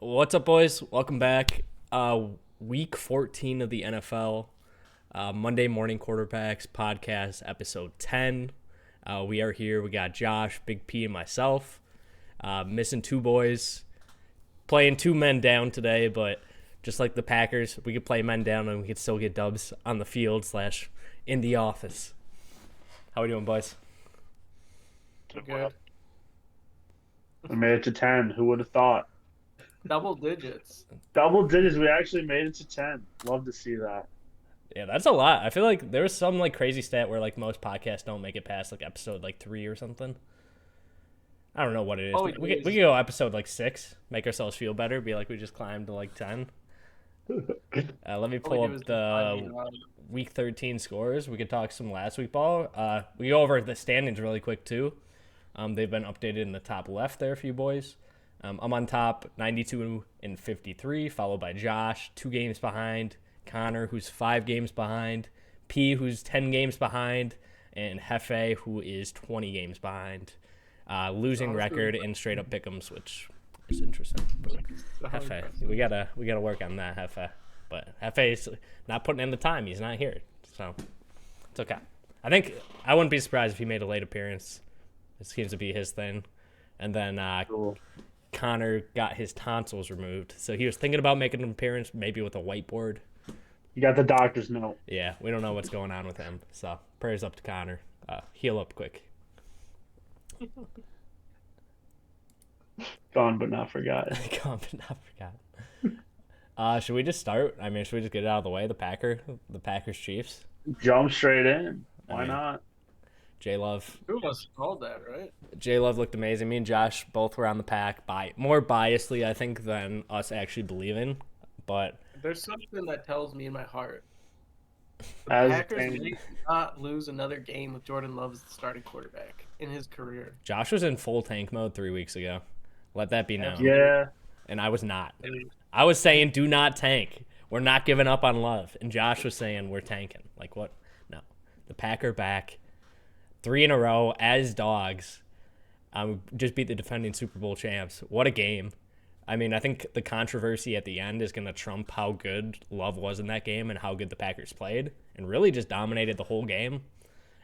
What's up, boys? Welcome back. Week 14 of the NFL, Monday Morning Quarterbacks podcast, episode 10. We are here. We got Josh, Big P, and myself. Missing two boys. Playing two men down today, but just like the Packers, we could play men down and we could still get dubs on the field / in the office. How we doing, boys? Good. We made it to 10. Who would have thought? Double digits. Double digits. We actually made it to 10. Love to see that. Yeah, that's a lot. I feel like there was some crazy stat where most podcasts don't make it past episode 3 or something. I don't know what it is. Oh, We could go episode 6, make ourselves feel better, be like we just climbed to 10. Let me pull up the week 13 scores. We could talk some last week ball. We go over the standings really quick too. They've been updated in the top left there for you boys. I'm on top, 92 and 53, followed by Josh, 2 games behind, Connor, who's 5 games behind, P, who's 10 games behind, and Hefe, who is 20 games behind. Losing record in straight up pick'ems, which is interesting. Hefe, we gotta work on that, Hefe. But Hefe's not putting in the time. He's not here, so it's okay. I wouldn't be surprised if he made a late appearance. It seems to be his thing. And then Cool. Connor got his tonsils removed, so he was thinking about making an appearance, maybe with a whiteboard. You got the doctor's note. Yeah, we don't know what's going on with him. So prayers up to Connor. Heal up quick. Gone but not forgotten. Gone but not forgotten. Should we just start? Should we just get it out of the way? The Packers Chiefs. Jump straight in. Why mean, not? J Love. Who must have called that, right? J Love looked amazing. Me and Josh both were on the Pack more biasly, I think, than us actually believing. But There's something that tells me in my heart. The As Packers a- may not lose another game with Jordan Love as the starting quarterback in his career. Josh was in full tank mode 3 weeks ago. Let that be known. Yeah. And I was not. I was saying, do not tank. We're not giving up on Love. And Josh was saying, we're tanking. Like, what? No. The Pack are back. 3 in a row as dogs. Just beat the defending Super Bowl champs. What a game. I think the controversy at the end is going to trump how good Love was in that game and how good the Packers played and really just dominated the whole game.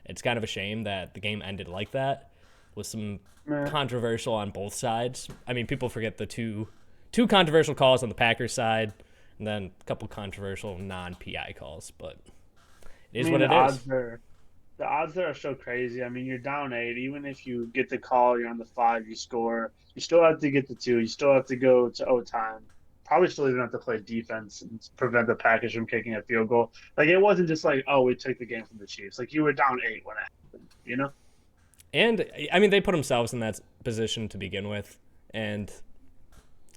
It's kind of a shame that the game ended like that with some controversial on both sides. People forget the two controversial calls on the Packers side and then a couple controversial non-PI calls, but it is what it is. The odds there are so crazy. You're down 8. Even if you get the call, you're on the 5, you score. You still have to get the 2. You still have to go to overtime. Probably still even have to play defense and prevent the Packers from kicking a field goal. It wasn't just we took the game from the Chiefs. You were down 8 when it happened, you know? And, they put themselves in that position to begin with. And,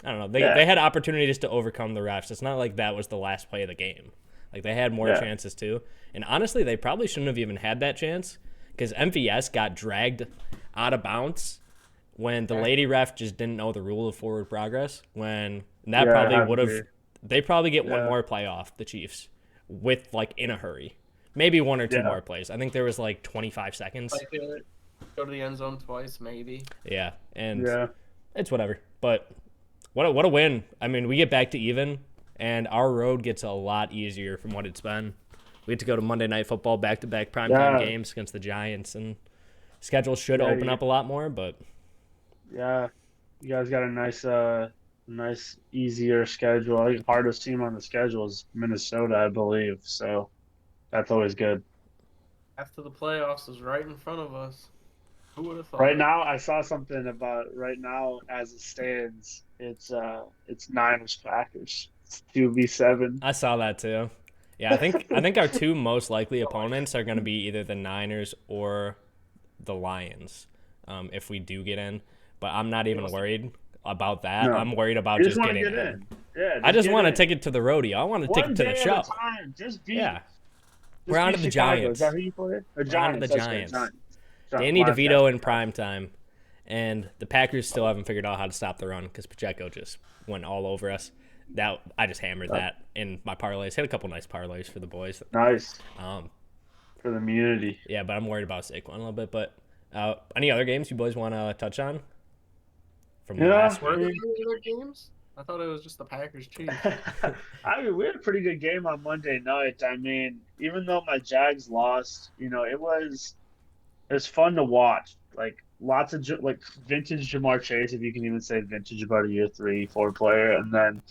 I don't know. They had opportunities to overcome the refs. It's not like that was the last play of the game. They had more chances too. And honestly, they probably shouldn't have even had that chance because MVS got dragged out of bounds when the lady ref just didn't know the rule of forward progress. Probably would have. They probably get one more play off the Chiefs with in a hurry. Maybe 1 or 2 more plays. I think there was 25 seconds. Go to the end zone twice, maybe. Yeah, and it's whatever. But what a win. We get back to even. And our road gets a lot easier from what it's been. We get to go to Monday Night Football, back-to-back primetime games against the Giants, and schedule should open up a lot more. But yeah, you guys got a nice, easier schedule. I think the hardest team on the schedule is Minnesota, I believe. So that's always good. After the playoffs is right in front of us. Who would have thought? Right now, I saw something about as it stands. It's Niners Packers. 2v7. I saw that too. Yeah, I think our 2 most likely opponents are going to be either the Niners or the Lions, if we do get in. But I'm not even worried about that. No. I'm worried about just getting in. Yeah, I just want a ticket to the rodeo. I want a ticket to the show. At a time. Just beat. Yeah. We're on to the Giants. Is that who you play? We're on to the Giants. Danny DeVito in prime time. And the Packers still haven't figured out how to stop the run because Pacheco just went all over us. I just hammered that in my parlays. Hit a couple nice parlays for the boys. Nice. For the community. Yeah, but I'm worried about Saquon a little bit. But any other games you boys want to touch on from last week? Were there any other games? I thought it was just the Packers Chiefs. I mean, we had a pretty good game on Monday night. I mean, even though my Jags lost, it was fun to watch. Like lots of like vintage Jamar Chase, if you can even say vintage about a year 3, 4 player, and then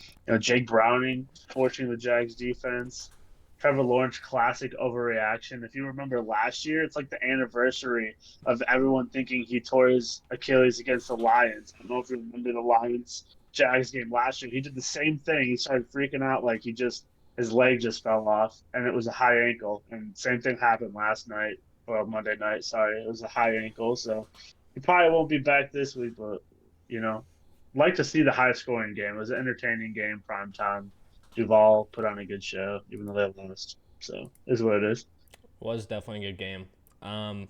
Jake Browning forcing the Jags defense. Trevor Lawrence classic overreaction. If you remember last year, it's like the anniversary of everyone thinking he tore his Achilles against the Lions. I don't know if you remember the Lions Jags game last year. He did the same thing. He started freaking out like his leg just fell off, and it was a high ankle. And same thing happened last night. Well, Monday night, sorry. It was a high ankle, so he probably won't be back this week, but, like to see the high scoring game. It was an entertaining game, prime time. Duval put on a good show, even though they lost. So, is what it is. Was definitely a good game. I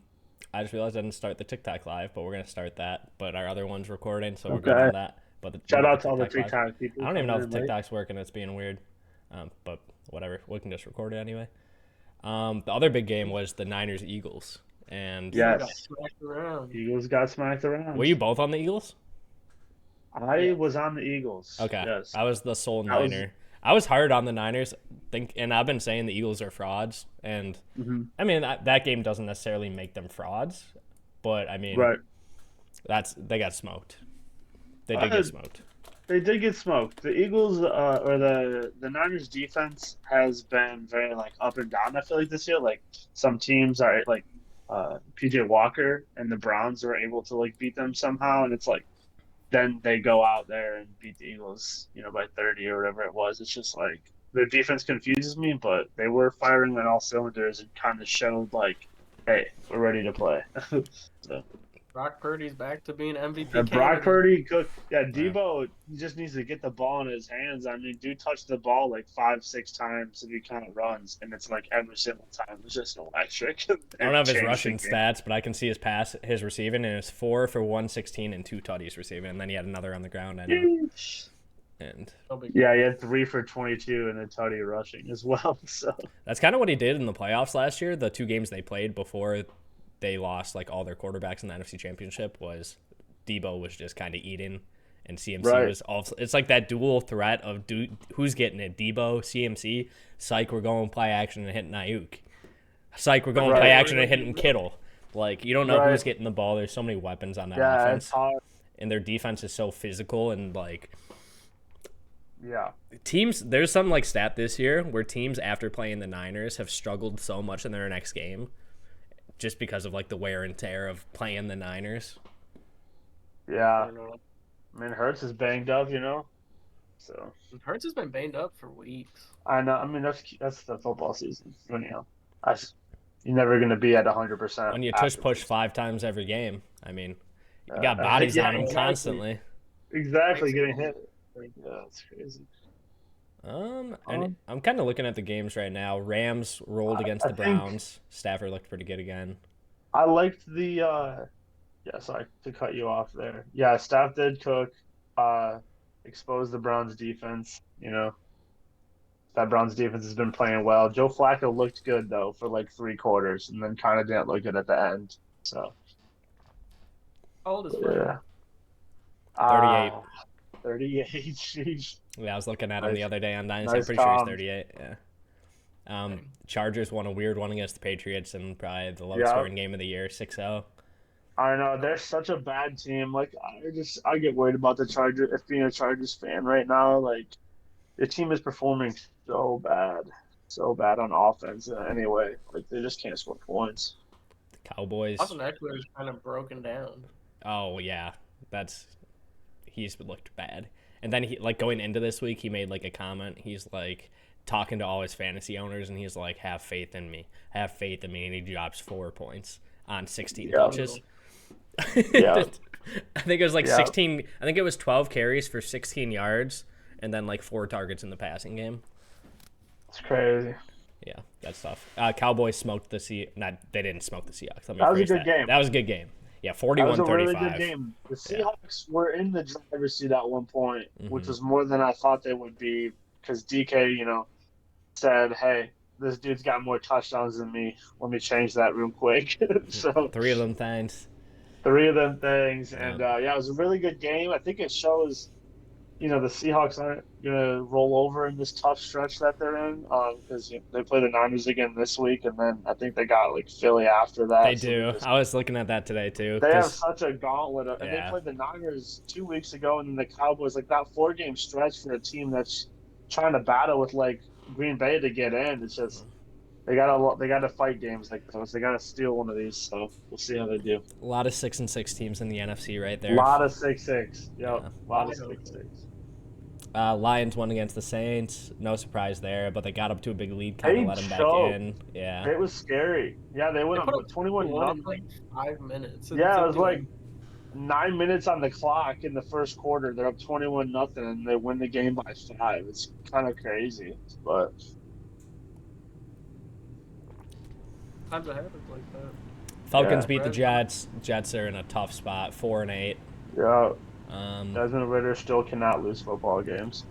just realized I didn't start the TikTok live, but we're going to start that. But our other one's recording, so we're good on that. But Shout out to all the TikTok people. I don't even know if TikTok's working. It's being weird. But whatever. We can just record it anyway. The other big game was the Niners-Eagles. And yes, Eagles got smacked around. Were you both on the Eagles? I was on the Eagles. Okay. Yes. I was the sole Niner. I was hard on the Niners, and I've been saying the Eagles are frauds. And, I mean, that game doesn't necessarily make them frauds. But, I mean, right. They got smoked. They did get smoked. They did get smoked. The Eagles or the Niners defense has been very up and down. I feel like this year, some teams are PJ Walker and the Browns were able to beat them somehow, and it's then they go out there and beat the Eagles, by 30 or whatever it was. It's just their defense confuses me, but they were firing on all cylinders and kind of showed hey, we're ready to play. So. Brock Purdy's back to being MVP. Brock Purdy cooked. Yeah, Debo just needs to get the ball in his hands. I mean, dude touched the ball 5-6 times if he kind of runs, and it's every single time. It's just electric. I don't have his rushing stats, but I can see his receiving, and it's 4 for 116 and 2 tutties receiving, and then he had another on the ground. I know. And yeah, he had 3 for 22 and a tutty rushing as well. So that's kind of what he did in the playoffs last year. The 2 games they played before they lost all their quarterbacks in the NFC Championship was Debo was just kind of eating, and CMC was also. It's that dual threat of who's getting it, Debo, CMC. Psych, we're going play action and hitting Ayuk. Psych, we're going play action and hitting Kittle. You don't know who's getting the ball. There's so many weapons on that offense, it's hard. And their defense is so physical and Yeah. Teams, there's some stat this year where teams after playing the Niners have struggled so much in their next game. Just because of the wear and tear of playing the Niners. Yeah. I mean, Hurts is banged up, So Hurts has been banged up for weeks. I know. I mean, that's the football season. You're never going to be at 100%. When you push 5 times every game, I mean, you got bodies on them constantly. Exactly, getting hit. Yeah, that's crazy. And I'm kind of looking at the games right now. Rams rolled against the Browns. Stafford looked pretty good again. I liked the sorry to cut you off there. Yeah, Staff did cook, expose the Browns defense, That Browns defense has been playing well. Joe Flacco looked good though for 3 quarters and then kind of didn't look good at the end. So how old is Flacco? 38. 38, sheesh. Yeah, I was looking at him the other day on Dynasty. I'm pretty sure he's 38. Yeah. Chargers won a weird one against the Patriots and probably the lowest scoring game of the year, 6-0. I know they're such a bad team. I get worried about the Chargers. If being a Chargers fan right now, the team is performing so bad on offense. Anyway, they just can't score points. The Cowboys. Austin Eckler is kind of broken down. Oh yeah, he's looked bad. And then he going into this week, he made a comment. He's talking to all his fantasy owners, and he's have faith in me, and he drops 4 points on 16 touches. Yeah. I think it was 16. I think it was 12 carries for 16 yards, and then 4 targets in the passing game. It's crazy. Yeah, that's tough. Cowboys smoked the Seahawks. They didn't smoke the Seahawks. That was a good game. That was a good game. Yeah, 41-35. That was a really good game. The Seahawks were in the driver's seat at one point, which was more than I thought they would be, because DK, said, "Hey, this dude's got more touchdowns than me. Let me change that real quick." So 3 of them things. And it was a really good game. I think it shows the Seahawks aren't gonna roll over in this tough stretch that they're in, because they play the Niners again this week, and then I think they got like Philly after They that. So do. I was looking at that today too. they have 'Cause, such a gauntlet, and they yeah, played the Niners 2 weeks ago, and then the Cowboys. Like that 4 game stretch for a team that's trying to battle with like Green Bay to get in. It's just they gotta fight games like those. They gotta steal one of these. So we'll see how they do. a lot of 6-6 teams in the NFC right A there. lot of 6-6. Yep. Yeah. A lot of 6-6. Lions won against the Saints. No surprise there, but they got up to a big lead, kind of let them back in. Yeah. It was scary. Yeah, they went They put up 21 in nothing. like 5 minutes. Yeah, it was like 9 minutes on the clock in the first quarter. They're up 21 nothing, and they win the game by 5. It's kind of crazy, but times it happens like that. Falcons Yeah. beat the Jets. Jets are in a tough spot, 4-8. yeah, Um, Desmond Ritter still cannot lose football games.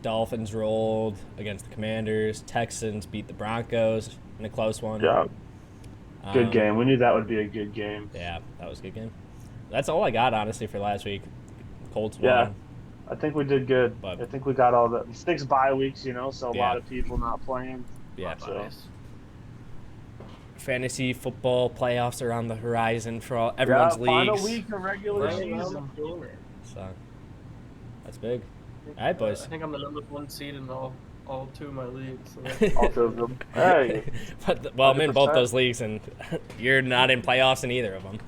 Dolphins rolled against the Commanders. Texans beat the Broncos in a close one. Yeah, good Um, game. We knew that would be a good game. Yeah, that was a good game. That's all I got, honestly, for last week. Colts won. Yeah. I think we did good. But- I think we got all the 6 bye weeks, so a Yeah. lot of people not playing. Yeah. So. Fantasy football playoffs are on the horizon for everyone's Final leagues. week of regular Right around season. the corner. So that's big. All right, boys. I think I'm the number 1 seed in all 2 of my leagues. So All 2 of them. Hey. Well, I'm in both 100%. those leagues, and you're not in playoffs in either of them.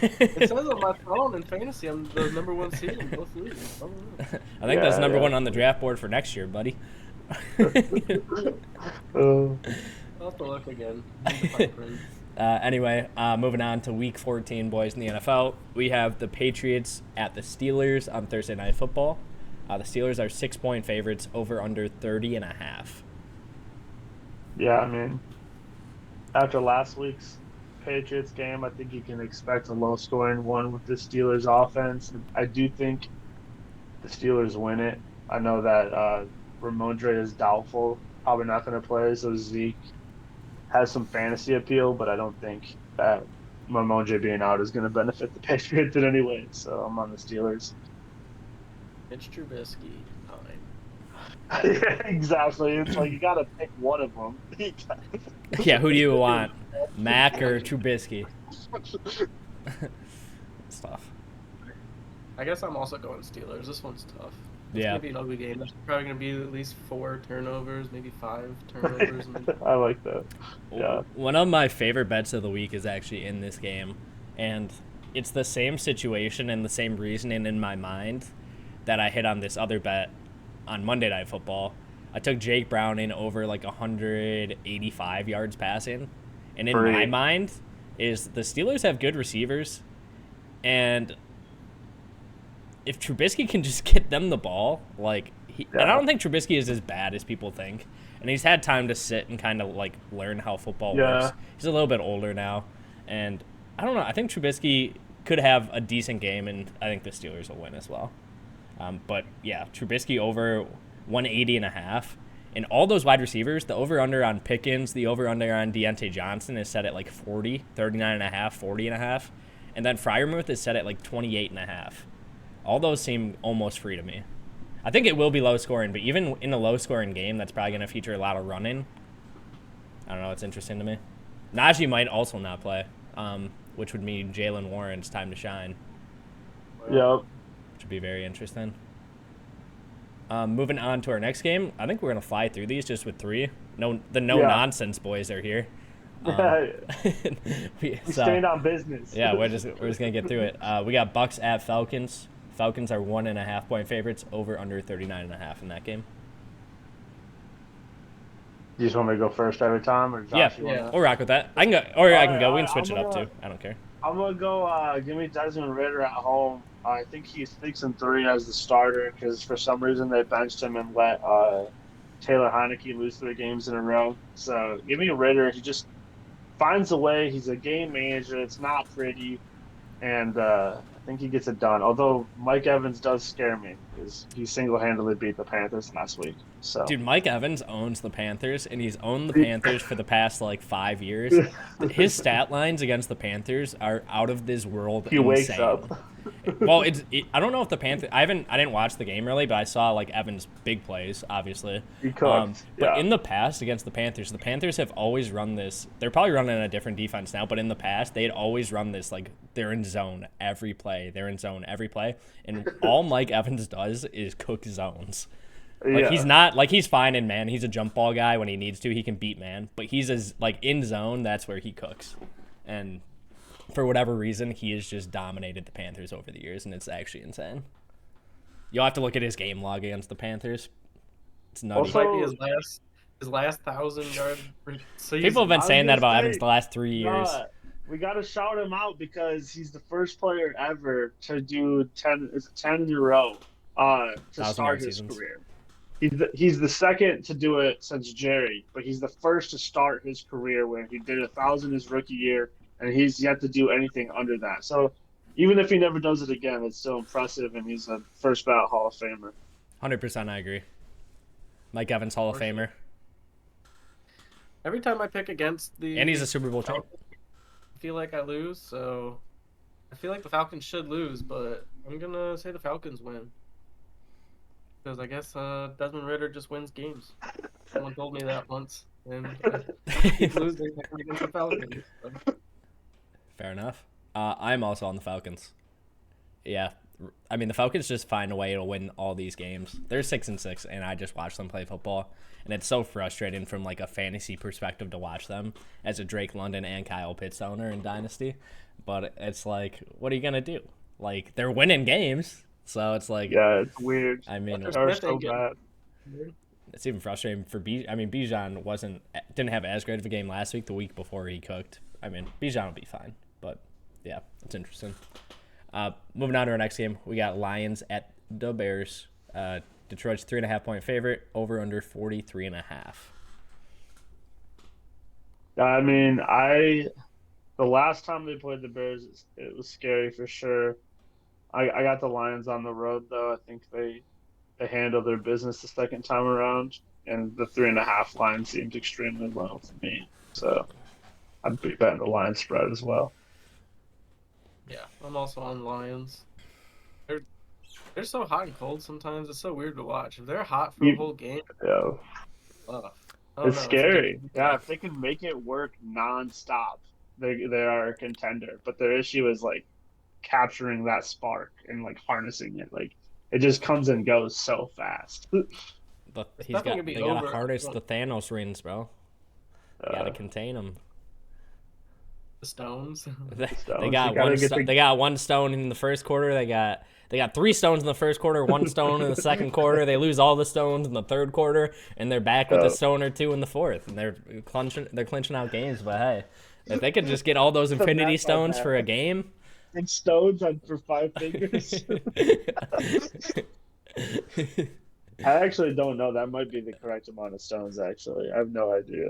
it says on my phone in fantasy I'm the number 1 seed in both leagues. I don't know. I think that's number Yeah. 1 on the draft board for next year, buddy. I'll have to look again. Anyway, moving on to Week 14, boys, in the NFL. We have the Patriots at the Steelers on Thursday Night Football. The Steelers are 6-point favorites, over under 30.5. Yeah, I mean, after last week's Patriots game, I think you can expect a low-scoring one with the Steelers' offense. I do think the Steelers win it. I know that Ramondre is doubtful, probably not going to play, so Zeke has some fantasy appeal, but I don't think that Ramondre being out is going to benefit the Patriots in any way. So I'm on the Steelers. It's Trubisky time. Yeah, exactly. It's like you got to pick one of them. Yeah, who do you want? Mac or Trubisky? It's tough. I guess I'm also going Steelers. This one's tough. It's Yeah. gonna be an ugly game. There's probably gonna be at least 4 turnovers, maybe 5 turnovers. I like that. Yeah. One of my favorite bets of the week is actually in this game, and it's the same situation and the same reasoning in my mind that I hit on this other bet on Monday Night Football. I took Jake Browning over like 185 yards passing, and in my mind is the Steelers have good receivers, and if Trubisky can just get them the ball, and I don't think Trubisky is as bad as people think, and he's had time to sit and kind of like learn how football works. He's a little bit older now, and I don't know. I think Trubisky could have a decent game, and I think the Steelers will win as well. But yeah, Trubisky over 180.5, and all those wide receivers, the over/under on Pickens, the over/under on Deontay Johnson is set at like 40, 39.5, 40.5, and then Freiermuth is set at like 28.5. All those seem almost free to me. I think it will be low scoring, but even in a low scoring game, that's probably going to feature a lot of running. I don't know. It's interesting to me. Najee might also not play, which would mean Jalen Warren's time to shine. Yep. Which would be very interesting. Moving on to our next game, I think we're going to fly through these just with 3. No-nonsense boys are here. We stayed on business. Yeah, we're just going to get through it. We got Bucks at Falcons. Falcons are 1.5-point favorites, over under 39.5 in that game. You just want me to go first every time, or Josh? Yeah, we'll rock with that. I can go, or I can go. We can switch it up too. I don't care. I'm gonna go. Give me Desmond Ritter at home. I think he's 6-3 as the starter because for some reason they benched him and let Taylor Heineke lose 3 games in a row. So give me Ritter. He just finds a way. He's a game manager. It's not pretty, and I think he gets it done. Although Mike Evans does scare me because he single-handedly beat the Panthers last week. So dude, Mike Evans owns the Panthers, and he's owned the Panthers for the past like 5 years. His stat lines against the Panthers are out of this world. He insane. wakes up. Well, I don't know if the Panthers. I didn't watch the game really, but I saw like Evans' big plays, obviously. He cooked. But in the past against the Panthers have always run this. They're probably running a different defense now, but in the past they'd always run this like they're in zone every play. They're in zone every play, and all Mike Evans does is cook zones. Like he's not like he's fine in man. He's a jump ball guy when he needs to. He can beat man, but he's like in zone. That's where he cooks, and for whatever reason, he has just dominated the Panthers over the years, and it's actually insane. You'll have to look at his game log against the Panthers. It's nutty. Also, might be his last 1,000-yard season. People have been saying that about Evans the last 3 years. We got to shout him out because he's the first player ever to do 10 in a row to start his career. He's the second to do it since Jerry, but he's the first to start his career where he did 1,000 his rookie year, and he's yet to do anything under that. So even if he never does it again, it's still impressive, and he's a first ballot Hall of Famer. 100%, I agree. Mike Evans, Hall of Famer. Every time I pick against and he's a Super Bowl champ. I feel like I lose, so I feel like the Falcons should lose, but I'm gonna say the Falcons win. Because I guess Desmond Ridder just wins games. Someone told me that once, and I keep losing against the Falcons. So. Fair enough. I'm also on the Falcons. Yeah, I mean the Falcons just find a way to win all these games. They're 6-6, and I just watch them play football, and it's so frustrating from like a fantasy perspective to watch them as a Drake London and Kyle Pitts owner in Dynasty. But it's like, what are you gonna do? Like they're winning games. So it's like, yeah, it's weird. I mean, it's so bad. It's even frustrating for Bijan didn't have as great of a game last week. The week before he cooked. I mean, Bijan will be fine, but yeah, it's interesting. Moving on to our next game, we got Lions at the Bears. Detroit's 3.5-point favorite. Over under 43.5. I mean, the last time they played the Bears, it was scary for sure. I got the Lions on the road, though. I think they handled their business the second time around, and the 3.5 line seemed extremely low for me. So I'd be betting the Lions spread as well. Yeah, I'm also on Lions. They're so hot and cold sometimes. It's so weird to watch. If they're hot for the whole game, it's scary. If they can make it work nonstop, they are a contender. But their issue is like capturing that spark and like harnessing it. Like it just comes and goes so fast. But they gotta harness the Thanos rings, bro. You gotta contain them. The stones. They got one stone in the first quarter. They got 3 stones in the first quarter, 1 stone in the second quarter. They lose all the stones in the third quarter, and they're back with a stone or 2 in the fourth. And they're clinching out games. But hey, if they could just get all those Infinity Stones for a game. And stones for 5 fingers. I actually don't know. That might be the correct amount of stones. Actually, I have no idea.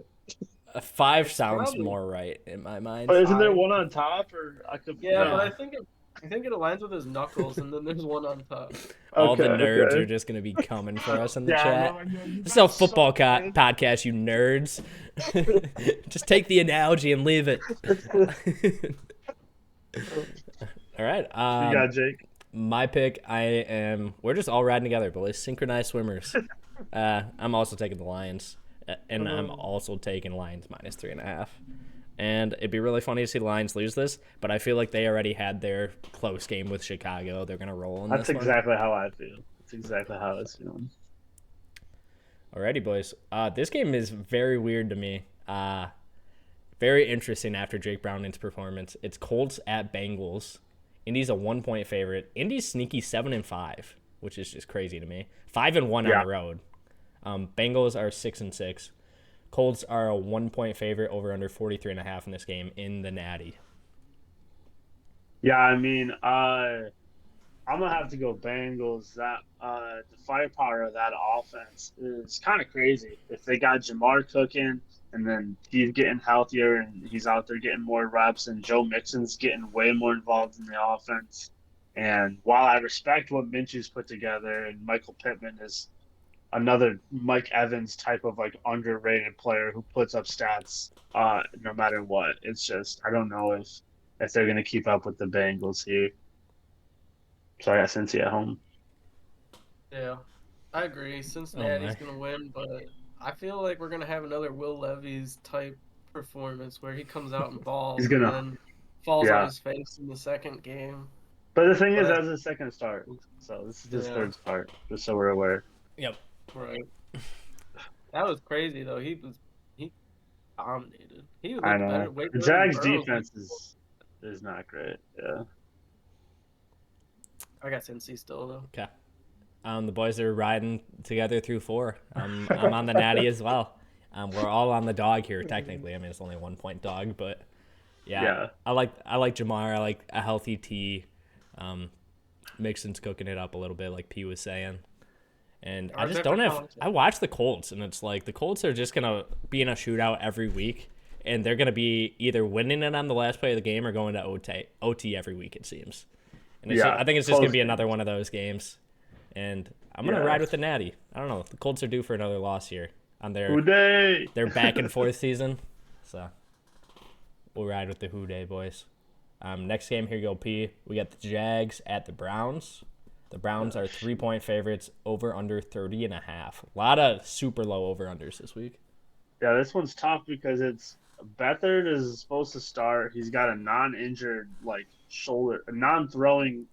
5 sounds more right in my mind. But isn't there one on top? Or but I think it aligns with his knuckles, and then there's one on top. All the nerds are just gonna be coming for us in the chat. This is a football podcast, you nerds. Just take the analogy and leave it. All right. You got Jake. My pick. We're just all riding together, boys. Synchronized swimmers. I'm also taking the Lions, and I'm also taking Lions minus 3.5. And it'd be really funny to see the Lions lose this, but I feel like they already had their close game with Chicago. They're gonna roll in this one. That's exactly how I feel. That's exactly how I was feeling. Alrighty, boys. This game is very weird to me. Very interesting after Jake Browning's performance. It's Colts at Bengals. Indy's a 1-point favorite. Indy's sneaky 7-5, which is just crazy to me. 5-1 on the road. Bengals are 6-6. Colts are a 1-point favorite, over under 43.5 in this game in the Natty. Yeah, I mean, I'm gonna have to go Bengals. That the firepower of that offense is kind of crazy. If they got Jamar cooking, and then he's getting healthier, and he's out there getting more reps, and Joe Mixon's getting way more involved in the offense. And while I respect what Minshew's put together, and Michael Pittman is another Mike Evans type of like underrated player who puts up stats no matter what. It's just I don't know if they're going to keep up with the Bengals here. So I got Cincy at home. Yeah, I agree. Oh Cincinnati's my. gonna win, but I feel like we're gonna have another Will Levis type performance where he comes out and He's balls and gonna, then falls on yeah. his face in the second game. But the thing is, But that's his second start. So this is his yeah, third start, just so we're aware. Yep. right. That was crazy though. He dominated. He I looked know. better, way The better than Jags Burrows. defense is not great. Yeah. I got Cincy still though. Okay. The boys are riding together through 4. I'm on the natty as well. We're all on the dog here technically. I mean, it's only a 1-point dog, but yeah, Yeah. I like Jamar. I like a healthy T. Mixon's cooking it up a little bit, like P was saying. And I just don't have. I watch the Colts, and it's like the Colts are just gonna be in a shootout every week, and they're gonna be either winning it on the last play of the game or going to OT every week. It seems, and it's I think it's just gonna be another one of those games. And I'm gonna ride with the natty. I don't know. The Colts are due for another loss here on their back and forth season, so we'll ride with the Houday boys. Next game, here you go, P. We got the Jags at the Browns. The Browns are 3-point favorites, over under 30.5. A lot of super low over unders this week. Yeah, this one's tough because it's Beathard is supposed to start. He's got a non-injured a non-throwing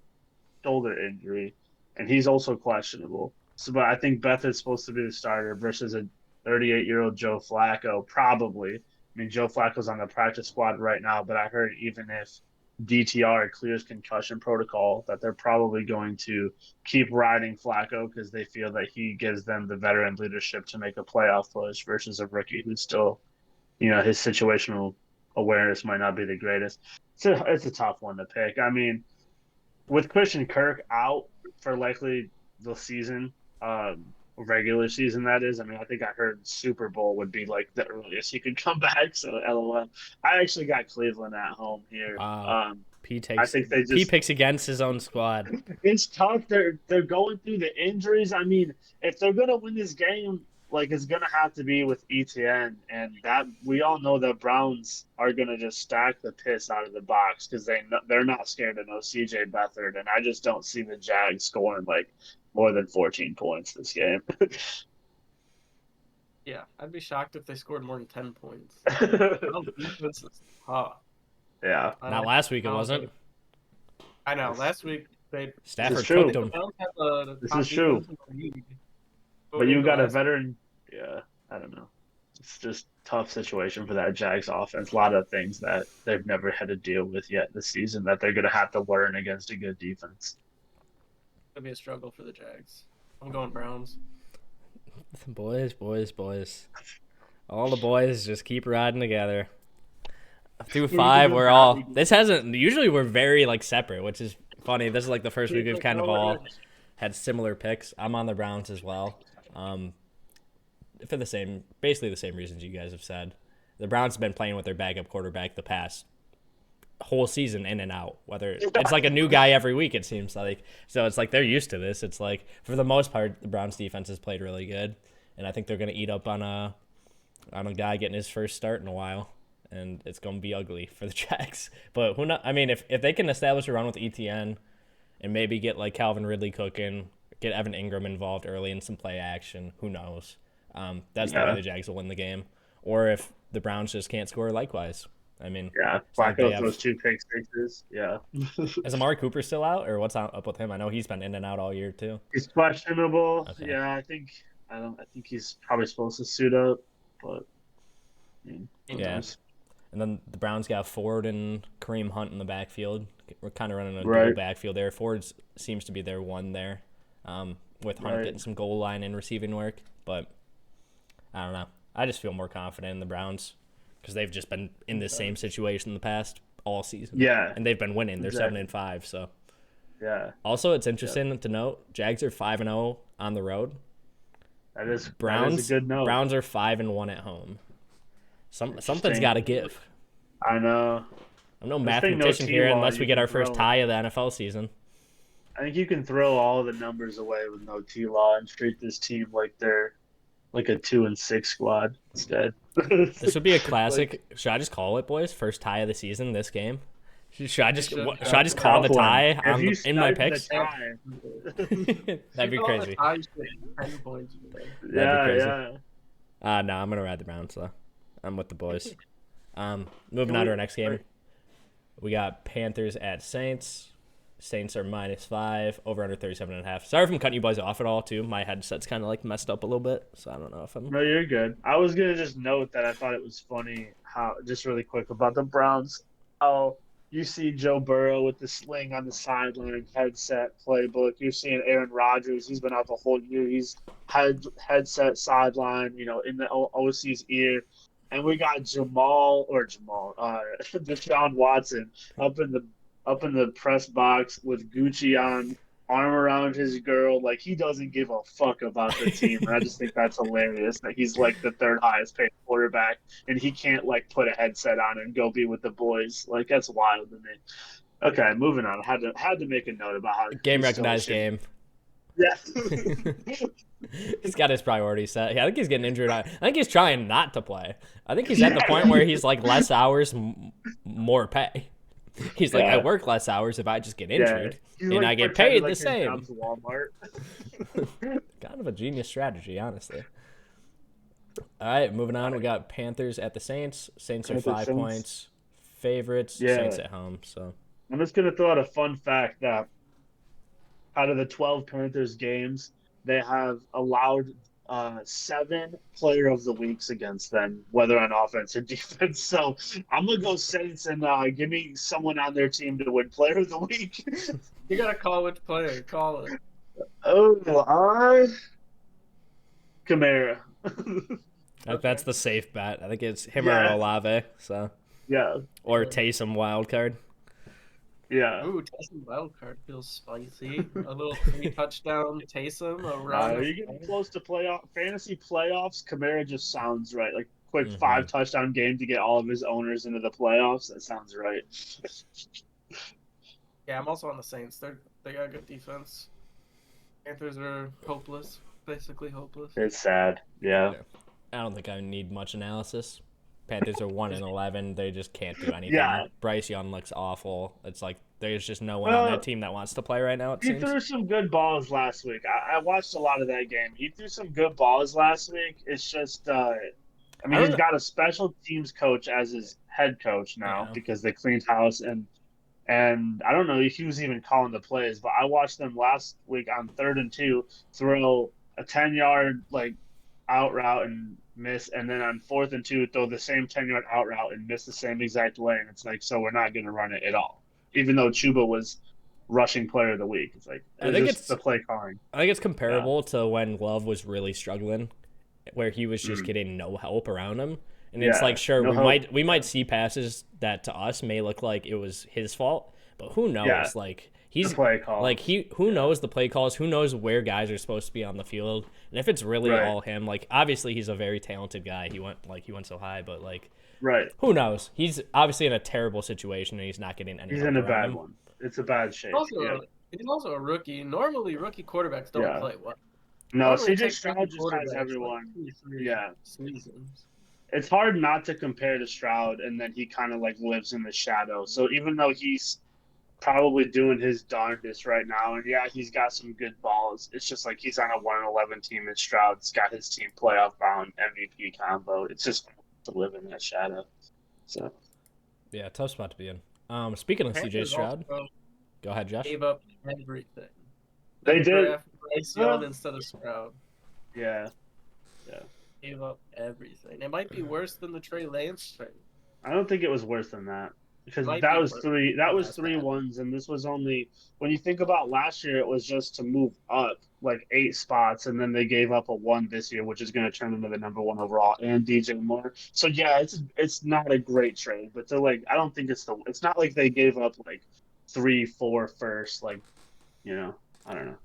shoulder injury, and he's also questionable. So, but I think Beathard's supposed to be the starter versus a 38-year-old Joe Flacco, probably. I mean, Joe Flacco's on the practice squad right now, but I heard even if DTR clears concussion protocol, that they're probably going to keep riding Flacco because they feel that he gives them the veteran leadership to make a playoff push versus a rookie who's still, his situational awareness might not be the greatest. So it's a tough one to pick. I mean, with Christian Kirk out for likely the season, regular season that is. I mean, I think I heard Super Bowl would be like the earliest he could come back. So LOL. I actually got Cleveland at home here. Wow. I think P picks against his own squad. It's tough. They're going through the injuries. I mean, if they're gonna win this game, it's gonna have to be with ETN, and that we all know that Browns are gonna just stack the piss out of the box because they're not scared of no CJ Beathard, and I just don't see the Jags scoring more than 14 points this game. Yeah, I'd be shocked if they scored more than 10 points. Defense is tough. Yeah. Not last week, it wasn't. I know. Last week, Stafford cooked them. This is true. But you got a veteran. Yeah, I don't know. It's just tough situation for that Jags offense. A lot of things that they've never had to deal with yet this season that they're going to have to learn against a good defense. It'll be a struggle for the Jags. I'm going Browns. Boys. All the boys just keep riding together. Through 5, we're all. This hasn't. Usually we're very separate, which is funny. This is the first week we've kind of all had similar picks. I'm on the Browns as well. For basically the same reasons you guys have said. The Browns have been playing with their backup quarterback the past whole season in and out. Whether it's a new guy every week, it seems like. So it's they're used to this. It's for the most part, the Browns defense has played really good, and I think they're going to eat up on a guy getting his first start in a while. And it's going to be ugly for the Jags. But who knows? I mean, if they can establish a run with ETN and maybe get Calvin Ridley cooking, get Evan Ingram involved early in some play action, who knows? That's the way the Jags will win the game. Or if the Browns just can't score likewise. I mean, Flacco those 2 pick sixes. Yeah. Is Amari Cooper still out, or what's up with him? I know he's been in and out all year too. He's questionable. Okay. Yeah, I think he's probably supposed to suit up, but yeah. And then the Browns got Ford and Kareem Hunt in the backfield. We're kind of running a dual backfield there. Ford seems to be their one there, with Hunt getting some goal line and receiving work. But I don't know. I just feel more confident in the Browns because they've just been in the same situation in the past all season. Yeah. And they've been winning. They're 7-5. So. Yeah. Also, it's interesting to note Jags are 5-0 on the road. That is a good note. Browns are 5-1 at home. Something's got to give. I know. I'm no mathematician here unless we get our first tie of the NFL season. I think you can throw all the numbers away with no T-Law and treat this team like they're a 2-6 squad instead. This would be a classic. Should I just call it, boys? First tie of the season, this game? Should I just call the tie in my picks? Tie. That'd be crazy. Yeah. No, I'm gonna ride the Browns though. I'm with the boys. Moving on to our next game. We got Panthers at Saints. Saints are -5, over under 37.5. Sorry if I'm cutting you boys off at all too. My headset's kind of like messed up a little bit, so I don't know if I'm. No, you're good. I was gonna just note that I thought it was funny how, just really quick about the Browns, how you see Joe Burrow with the sling on the sideline, headset, playbook. You're seeing Aaron Rodgers. He's been out the whole year. He's headset, sideline, in the OC's ear. And we got Deshaun Watson up in the press box with Gucci on, arm around his girl. Like, he doesn't give a fuck about the team. And I just think that's hilarious that he's like the third highest paid quarterback and he can't like put a headset on and go be with the boys. Like, that's wild to me. Okay, moving on. I had to make a note about how game recognized game. Yeah. He's got his priorities set. Yeah, I think he's getting injured. I think he's trying not to play. I think he's at the point where he's like less hours, more pay. He's like, I work less hours if I just get injured, and like, I get paid the same. Walmart. Kind of a genius strategy, honestly. All right, moving on. We got Panthers at the Saints. Saints are 5 points favorites. Yeah. Saints at home. So I'm just gonna throw out a fun fact that out of the 12 Panthers games, they have allowed 7 player of the weeks against them, whether on offense or defense. So I'm gonna go Saints and give me someone on their team to win player of the week. You gotta call which player. Call it. Kamara. That's the safe bet. I think it's him or Olave. So or Taysom wild card. Yeah. Ooh, Taysom wild card feels spicy. A little 3-touchdown Taysom around. You're getting close to fantasy playoffs. Kamara just sounds right. Like quick 5-touchdown game to get all of his owners into the playoffs. That sounds right. Yeah, I'm also on the Saints. They got a good defense. Panthers are hopeless, basically hopeless. It's sad. Yeah. I don't think I need much analysis. Panthers are 1-11. They just can't do anything. Yeah. Bryce Young looks awful. It's like there's just no one on that team that wants to play right now. He threw some good balls last week. I watched a lot of that game. He threw some good balls last week. It's just, he's got a special teams coach as his head coach now because they cleaned house and I don't know if he was even calling the plays, but I watched them last week on 3rd and 2 throw a 10-yard out route and miss, and then on 4th and 2 throw the same 10-yard out route and miss the same exact way. And it's like, so we're not going to run it at all, even though Chuba was rushing player of the week. It's like, I think it's the play calling. I think it's comparable to when Love was really struggling, where he was just getting no help around him. And it's like, sure, we might see passes that to us may look like it was his fault, but who knows? Yeah. Like, he's the play call. Like, who knows the play calls? Who knows where guys are supposed to be on the field? And if it's really all him, like, obviously he's a very talented guy. He went so high, but who knows? He's obviously in a terrible situation and he's not getting any. He's in a bad one. It's a bad shape. He's also a rookie. Normally, rookie quarterbacks don't play well. No, CJ Stroud just has everyone. Seasons. It's hard not to compare to Stroud, and then he kind of lives in the shadow. So even though he's probably doing his darndest right now, and he's got some good balls, it's just like he's on a 1-11 team, and Stroud's got his team playoff bound MVP combo. It's just to live in that shadow. So yeah, tough spot to be in. Speaking of CJ Stroud, go ahead, Josh. Gave up everything. They did. Bryce Young instead of Stroud. Yeah. Gave up everything. It might be worse than the Trey Lance trade. I don't think it was worse than that because that was 3 wins, and this was only, when you think about last year, it was just to move up 8 spots, and then they gave up a 1 this year, which is going to turn them into the number 1 overall and DJ Moore. So it's not a great trade, but they're I don't think it's not like they gave up 3-4 first, I don't know.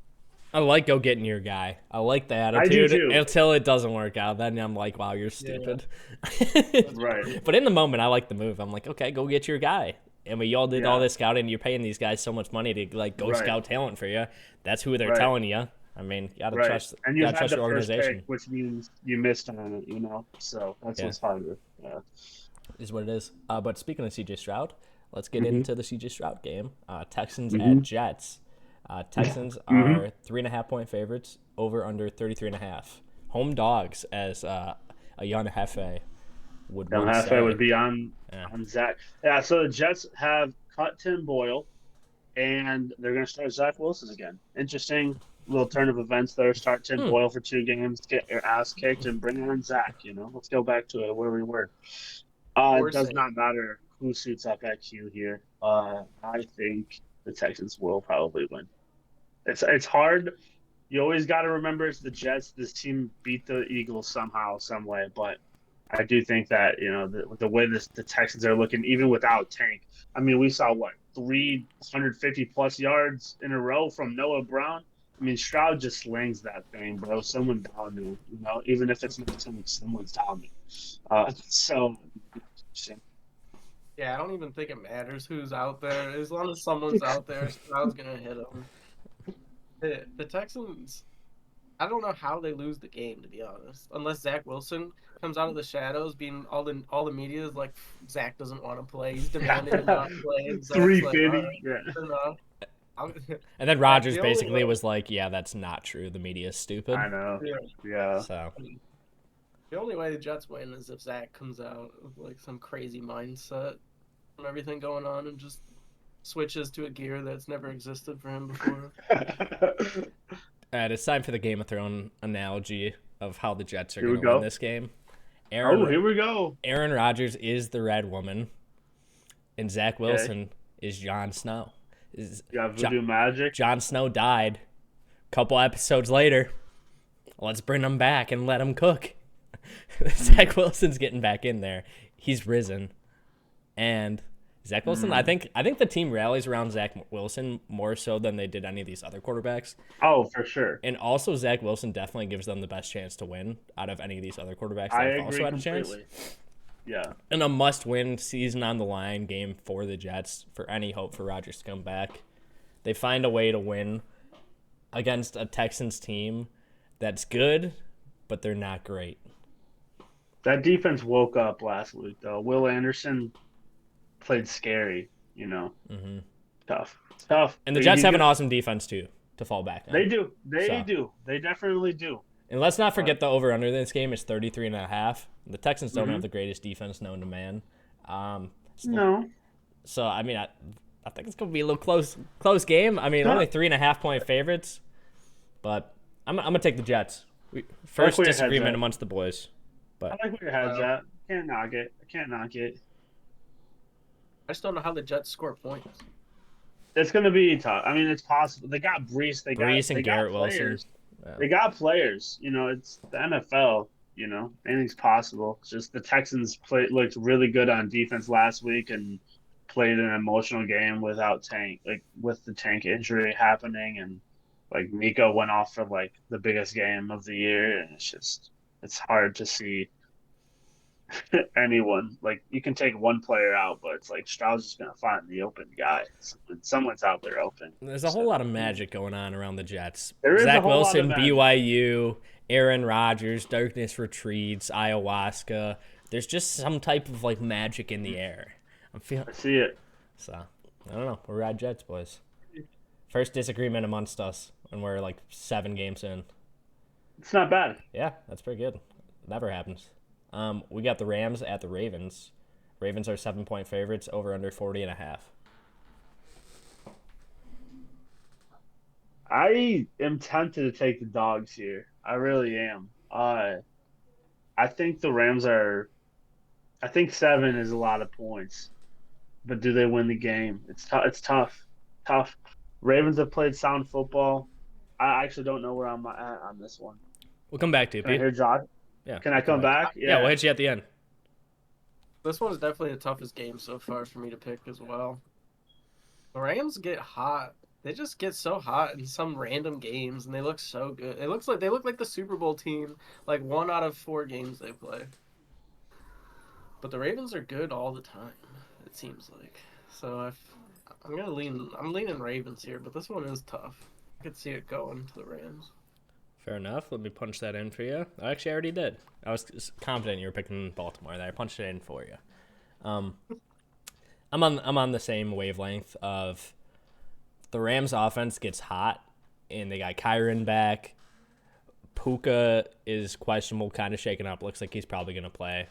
I like go getting your guy. I like the attitude until it doesn't work out. Then I'm like, wow, you're stupid. Yeah. Right. But in the moment, I like the move. I'm like, okay, go get your guy. And we all did all this scouting. You're paying these guys so much money to go scout talent for you. That's who they're telling you. I mean, you gotta trust. And you gotta trust had the your first organization, pick, which means you missed on it. So that's what's harder. Yeah. Is what it is. But speaking of CJ Stroud, Let's get into the CJ Stroud game. Texans Mm-hmm. at Jets. Texans are 3.5-point favorites, over under 33.5. Home dogs, as a young Hefe would say. Would be on Zach. Yeah, so the Jets have cut Tim Boyle, and they're going to start Zach Wilson again. Interesting little turn of events there. Start Tim Boyle for 2 games, get your ass kicked, and bring on Zach. Let's go back to where we were. It does not matter who suits up at Q here. I think the Texans will probably win. It's hard. You always got to remember it's the Jets. This team beat the Eagles somehow, some way. But I do think that the way the Texans are looking, even without Tank. I mean, we saw 350 plus yards in a row from Noah Brown. I mean, Stroud just slings that thing, bro. Someone down you, even if it's not someone's down you. Yeah, I don't even think it matters who's out there. As long as someone's out there, Stroud's going to hit them. The Texans, I don't know how they lose the game, to be honest. Unless Zach Wilson comes out of the shadows, being all the media is like, Zach doesn't want to play. He's demanding to not play. 350. And then Rodgers basically was like, yeah, that's not true. The media is stupid. I know. Yeah. So the only way the Jets win is if Zach comes out with some crazy mindset from everything going on and just switches to a gear that's never existed for him before. It's time for the Game of Thrones analogy of how the Jets are going to win this game. Here we go. Aaron Rodgers is the Red Woman, and Zach Wilson is Jon Snow. Voodoo magic. Jon Snow died. A couple episodes later, let's bring him back and let him cook. Zach Wilson's getting back in there. He's risen, and Zach Wilson. I think the team rallies around Zach Wilson more so than they did any of these other quarterbacks. Oh, for sure. And also, Zach Wilson definitely gives them the best chance to win out of any of these other quarterbacks that have also had a chance. Yeah. And a must-win season on the line game for the Jets for any hope for Rodgers to come back. They find a way to win against a Texans team that's good, but they're not great. That defense woke up last week, though. Will Anderson played scary, Tough. And the Jets have an awesome defense, too, to fall back on. They do. They definitely do. And let's not forget the over-under in this game is 33.5. The Texans don't have the greatest defense known to man. No. So, I mean, I think it's going to be a little close game. I mean, only 3.5-point favorites. But I'm going to take the Jets. First disagreement amongst the boys. But I like where your head's at. Can't knock it. I just don't know how the Jets score points. It's going to be tough. I mean, it's possible. They got Brees. They and Garrett Wilson. Yeah. They got players. It's the NFL. Anything's possible. It's just the Texans looked really good on defense last week and played an emotional game without Tank, with the Tank injury happening, and Miko went off for the biggest game of the year, and it's hard to see anyone. You can take one player out, but it's Stroud's just gonna find the open guy. Someone's out there open. There's a whole lot of magic going on around the Jets. There is Zach a whole Wilson, lot of BYU, Aaron Rodgers, darkness retreats, ayahuasca. There's just some type of magic in the air. I see it. So I don't know. We're Rad Jets, boys. First disagreement amongst us, and we're 7 games in. It's not bad. Yeah, that's pretty good. Never happens. We got the Rams at the Ravens. Ravens are 7-point favorites, over under 40.5. I am tempted to take the dogs here. I really am. I think the Rams are. I think 7 is a lot of points, but do they win the game? It's tough. Ravens have played sound football. I actually don't know where I'm at on this one. We'll come back to you, Can I hear Josh? Yeah. Can I come back? Yeah, we'll hit you at the end. This one is definitely the toughest game so far for me to pick as well. The Rams get hot. They just get so hot in some random games, and they look so good. They look like the Super Bowl team, 1 out of 4 games they play. But the Ravens are good all the time, it seems like. So I'm leaning Ravens here, but this one is tough. I could see it going to the Rams. Fair enough. Let me punch that in for you. Actually, I already did. I was confident you were picking Baltimore there. I punched it in for you. I'm on the same wavelength of the Rams offense gets hot and they got Kyron back. Puka is questionable, kind of shaken up. Looks like he's probably going to play.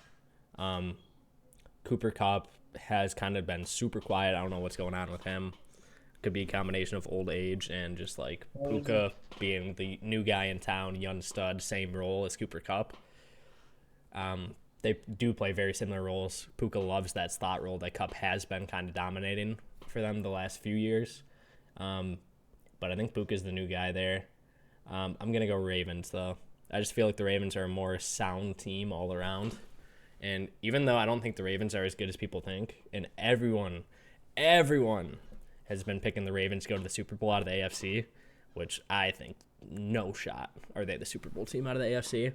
Cooper Kupp has kind of been super quiet. I don't know what's going on with him. Could be a combination of old age and just like Puka being the new guy in town, young stud, same role as Cooper Kupp. They do play very similar roles. Puka loves that slot role that Kupp has been kind of dominating for them the last few years. But I think Puka's the new guy there. I'm going to go Ravens, though. I just feel like the Ravens are a more sound team all around. And even though I don't think the Ravens are as good as people think, and everyone has been picking the Ravens to go to the Super Bowl out of the AFC, which I think no shot are they the Super Bowl team out of the AFC.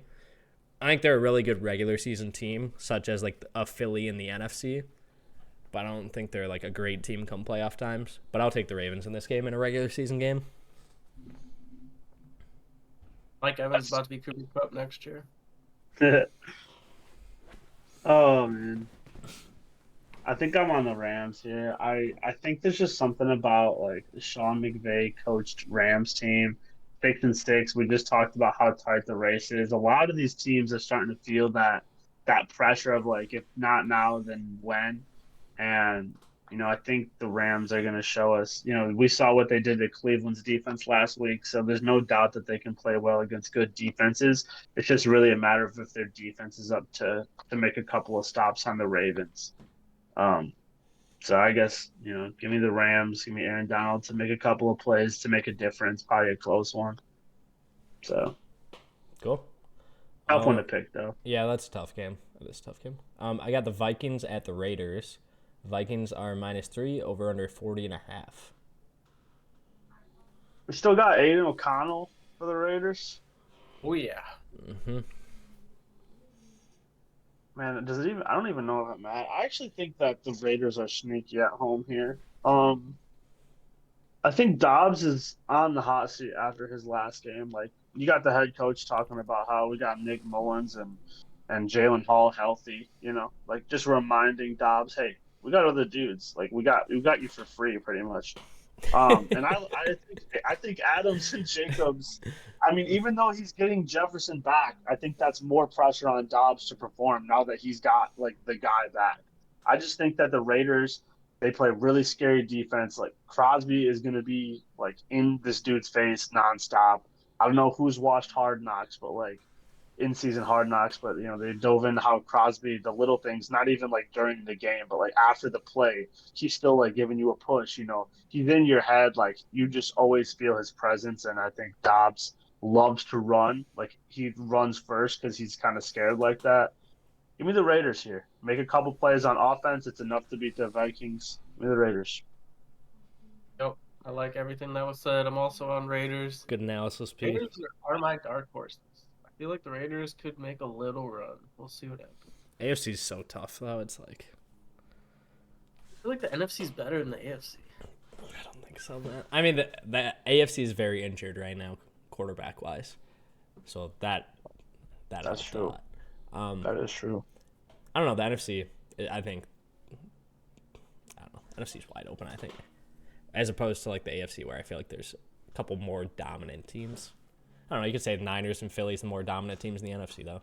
I think they're a really good regular season team, such as like a Philly in the NFC. But I don't think they're like a great team come playoff times. But I'll take the Ravens in this game in a regular season game. Mike Evans is about to be Cooper Kupp next year. Oh, man. I think I'm on the Rams here. I think there's just something about like the Sean McVay coached Rams team, 6-6. We just talked about how tight the race is. A lot of these teams are starting to feel that pressure of like, if not now, then when. And I think the Rams are going to show us. We saw what they did to Cleveland's defense last week, so there's no doubt that they can play well against good defenses. It's just really a matter of if their defense is up to make a couple of stops on the Ravens. So I guess, give me the Rams, give me Aaron Donald to make a couple of plays to make a difference, probably a close one. So cool. Tough one to pick, though. Yeah, that's a tough game. That is a tough game. I got the Vikings at the Raiders. Vikings are -3, over under 40.5. We still got Aiden O'Connell for the Raiders. Oh yeah. Mm-hmm. Man, does it even? I don't even know if it matters. I actually think that the Raiders are sneaky at home here. I think Dobbs is on the hot seat after his last game. Like, you got the head coach talking about how we got Nick Mullins and Jalen Hall healthy. Like just reminding Dobbs, hey, we got other dudes. Like we got you for free, pretty much. And I think Adams and Jacobs. I mean, even though he's getting Jefferson back, I think that's more pressure on Dobbs to perform now that he's got like the guy back. I just think that the Raiders, they play really scary defense. Like Crosby is going to be like in this dude's face nonstop. I don't know who's watched Hard Knocks, but like in-season Hard Knocks, but they dove into how Crosby, the little things, not even like during the game, but like after the play, he's still like giving you a push. He's in your head, like you just always feel his presence. And I think Dobbs loves to run, like he runs first because he's kind of scared like that. Give me the Raiders here. Make a couple plays on offense. It's enough to beat the Vikings. Give me the Raiders. Yep. I like everything that was said. I'm also on Raiders. Good analysis, Pete. Raiders are my dark horses. I feel like the Raiders could make a little run. We'll see what happens. AFC is so tough, though. It's like I feel like the NFC is better than the AFC. I don't think so, man. I mean, the AFC is very injured right now, quarterback-wise. So that's true. That is true. I don't know. The NFC, I don't know. NFC's wide open, I think, as opposed to like the AFC, where I feel like there's a couple more dominant teams. I don't know. You could say the Niners and Philly's the more dominant teams in the NFC, though.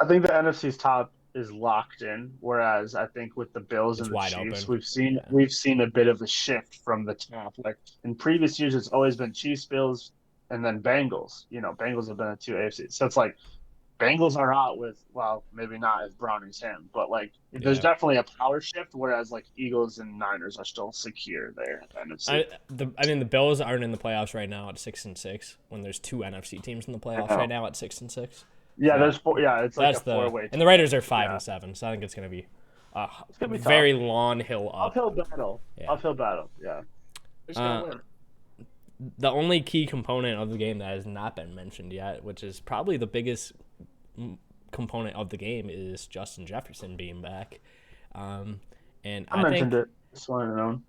I think the NFC's top is locked in, whereas I think with the Bills It's and the wide Chiefs, open. we've seen a bit of a shift from the top. Like in previous years, it's always been Chiefs, Bills, and then Bengals. Bengals have been the two AFCs. So it's like Bengals are out with, well, maybe not if Browning's him, but like there's definitely a power shift, whereas like Eagles and Niners are still secure there in the NFC. I mean, the Bills aren't in the playoffs right now at 6-6 when there's two NFC teams in the playoffs right now at 6-6. Yeah, there's four. Yeah, it's like a four-way. And the Raiders are 5-7, so I think it's gonna be a very long hill up. Uphill battle. Yeah. Uphill battle. Yeah. Who's gonna win? The only key component of the game that has not been mentioned yet, which is probably the biggest component of the game, is Justin Jefferson being back. And I mentioned it. Just wanted to know.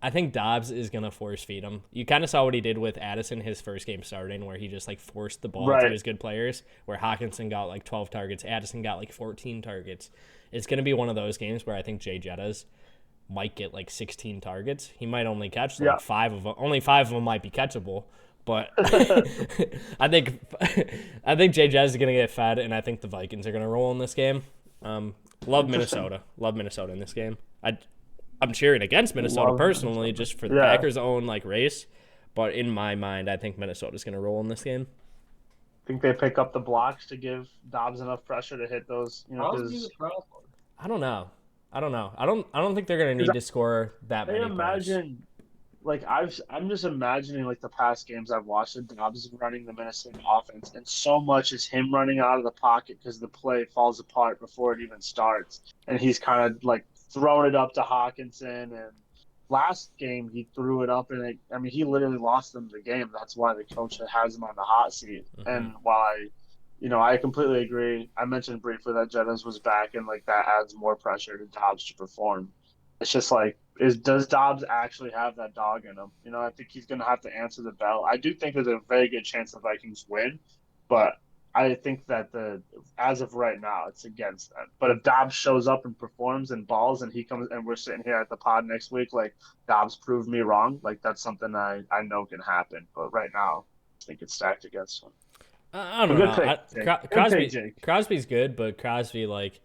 I think Dobbs is going to force feed him. You kind of saw what he did with Addison his first game starting, where he just like forced the ball to his good players, where Hawkinson got like 12 targets, Addison got like 14 targets. It's going to be one of those games where I think Jay Jetta's might get like 16 targets. He might only catch like 5 of them. Only 5 of them might be catchable. But I think Jay Jazz is gonna get fed, and I think the Vikings are gonna roll in this game. Love Minnesota. Love Minnesota in this game. I'm cheering against Minnesota personally, just for the Packers' own like race. But in my mind, I think Minnesota's gonna roll in this game. Think they pick up the blocks to give Dobbs enough pressure to hit those? You know, I don't know. I don't think they're gonna need to score that many points. Like I'm just imagining like the past games I've watched of Dobbs running the Minnesota offense, and so much is him running out of the pocket because the play falls apart before it even starts, and he's kind of like throwing it up to Hawkinson. And last game he threw it up, and he literally lost them the game. That's why the coach has him on the hot seat. Mm-hmm. And why, I completely agree. I mentioned briefly that Jennings was back, and like that adds more pressure to Dobbs to perform. It's just like, does Dobbs actually have that dog in him? I think he's going to have to answer the bell. I do think there's a very good chance the Vikings win, but I think that as of right now, it's against them. But if Dobbs shows up and performs and balls, and he comes and we're sitting here at the pod next week, like Dobbs proved me wrong, like that's something I know can happen. But right now, I think it's stacked against him. I don't know. Crosby's good, but Crosby, like,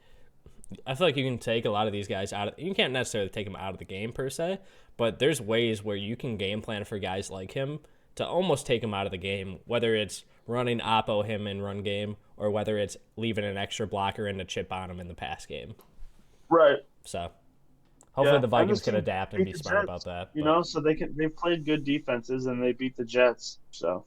I feel like you can take a lot of these guys out. You can't necessarily take them out of the game per se, but there's ways where you can game plan for guys like him to almost take him out of the game, whether it's running oppo him in run game or whether it's leaving an extra blocker and a chip on him in the pass game. Right. So hopefully the Vikings can adapt and be smart about that. So they've played good defenses and they beat the Jets. So,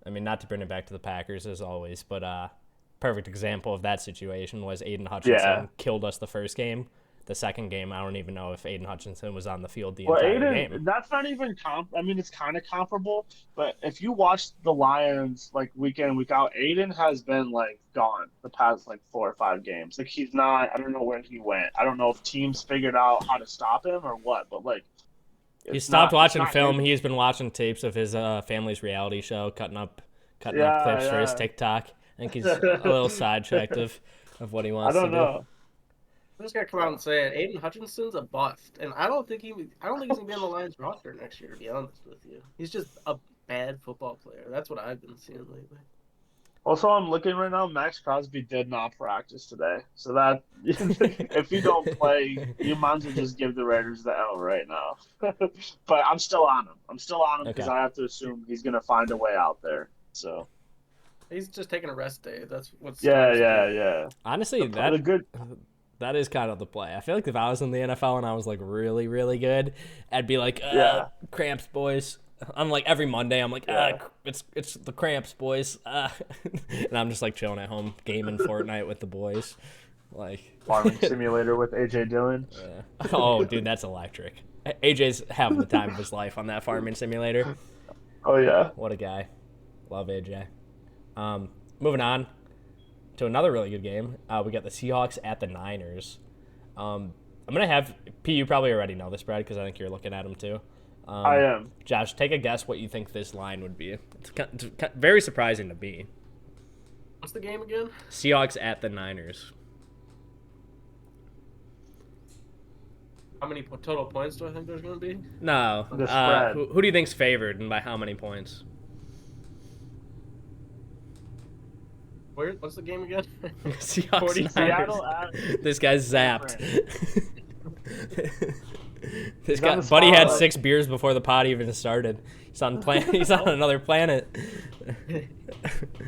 I mean, not to bring it back to the Packers as always, but perfect example of that situation was Aiden Hutchinson killed us the first game. The second game, I don't even know if Aiden Hutchinson was on the field the entire game. That's not even it's kind of comparable, but if you watch the Lions like week in, week out, Aiden has been like gone the past like 4 or 5 games. Like he's not. I don't know where he went. I don't know if teams figured out how to stop him or what. But like, he stopped watching film. He's been watching tapes of his family's reality show, cutting up clips for his TikTok. I think he's a little sidetracked of what he wants to do. I don't know. I'm just gonna come out and say it. Aiden Hutchinson's a bust, and I don't think he's gonna be on the Lions roster next year. To be honest with you, he's just a bad football player. That's what I've been seeing lately. Also, I'm looking right now. Max Crosby did not practice today, so that if you don't play, you might as well just give the Raiders the L right now. But I'm still on him. Because I have to assume he's gonna find a way out there. So. He's just taking a rest day. That's what's yeah. Honestly, that is kind of the play. I feel like if I was in the NFL and I was like really, really good, I'd be like, cramps, boys. I'm like every Monday, I'm like, it's the cramps, boys. And I'm just like chilling at home, gaming Fortnite with the boys. Like Farming Simulator with AJ Dillon. Yeah. Oh, dude, that's electric. AJ's having the time of his life on that Farming Simulator. Oh yeah. What a guy. Love AJ. Moving on to another really good game. We got the Seahawks at the Niners. I'm going to have P, you probably already know this, Brad, because I think you're looking at them too. I am. Josh, take a guess what you think this line would be. It's very surprising to me. What's the game again? Seahawks at the Niners. How many total points do I think there's going to be? No. The spread. Who do you think's favored and by how many points? What's the game again? Seahawks Seattle. This guy's zapped. This guy, Buddy had 6 beers before the pod even started. He's on another planet.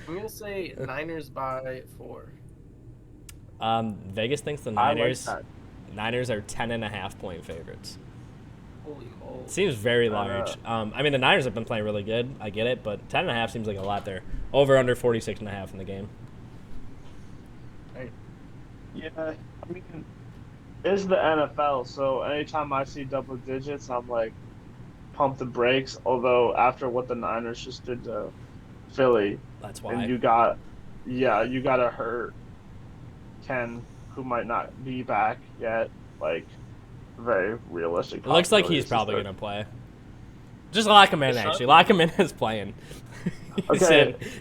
I'm gonna say Niners by 4. Vegas thinks the Niners. Niners are 10.5 point favorites. Holy moly! Seems very large. I mean, the Niners have been playing really good. I get it, but 10.5 seems like a lot there. Over under 46.5 in the game. Right. Yeah, I mean, it's the NFL, so anytime I see double digits, I'm like, pump the brakes. Although after what the Niners just did to Philly, that's why. And you got to hurt Ken, who might not be back yet. Like, very realistic. It looks like he's probably going to play. Just lock him in, actually. Lock him in as playing.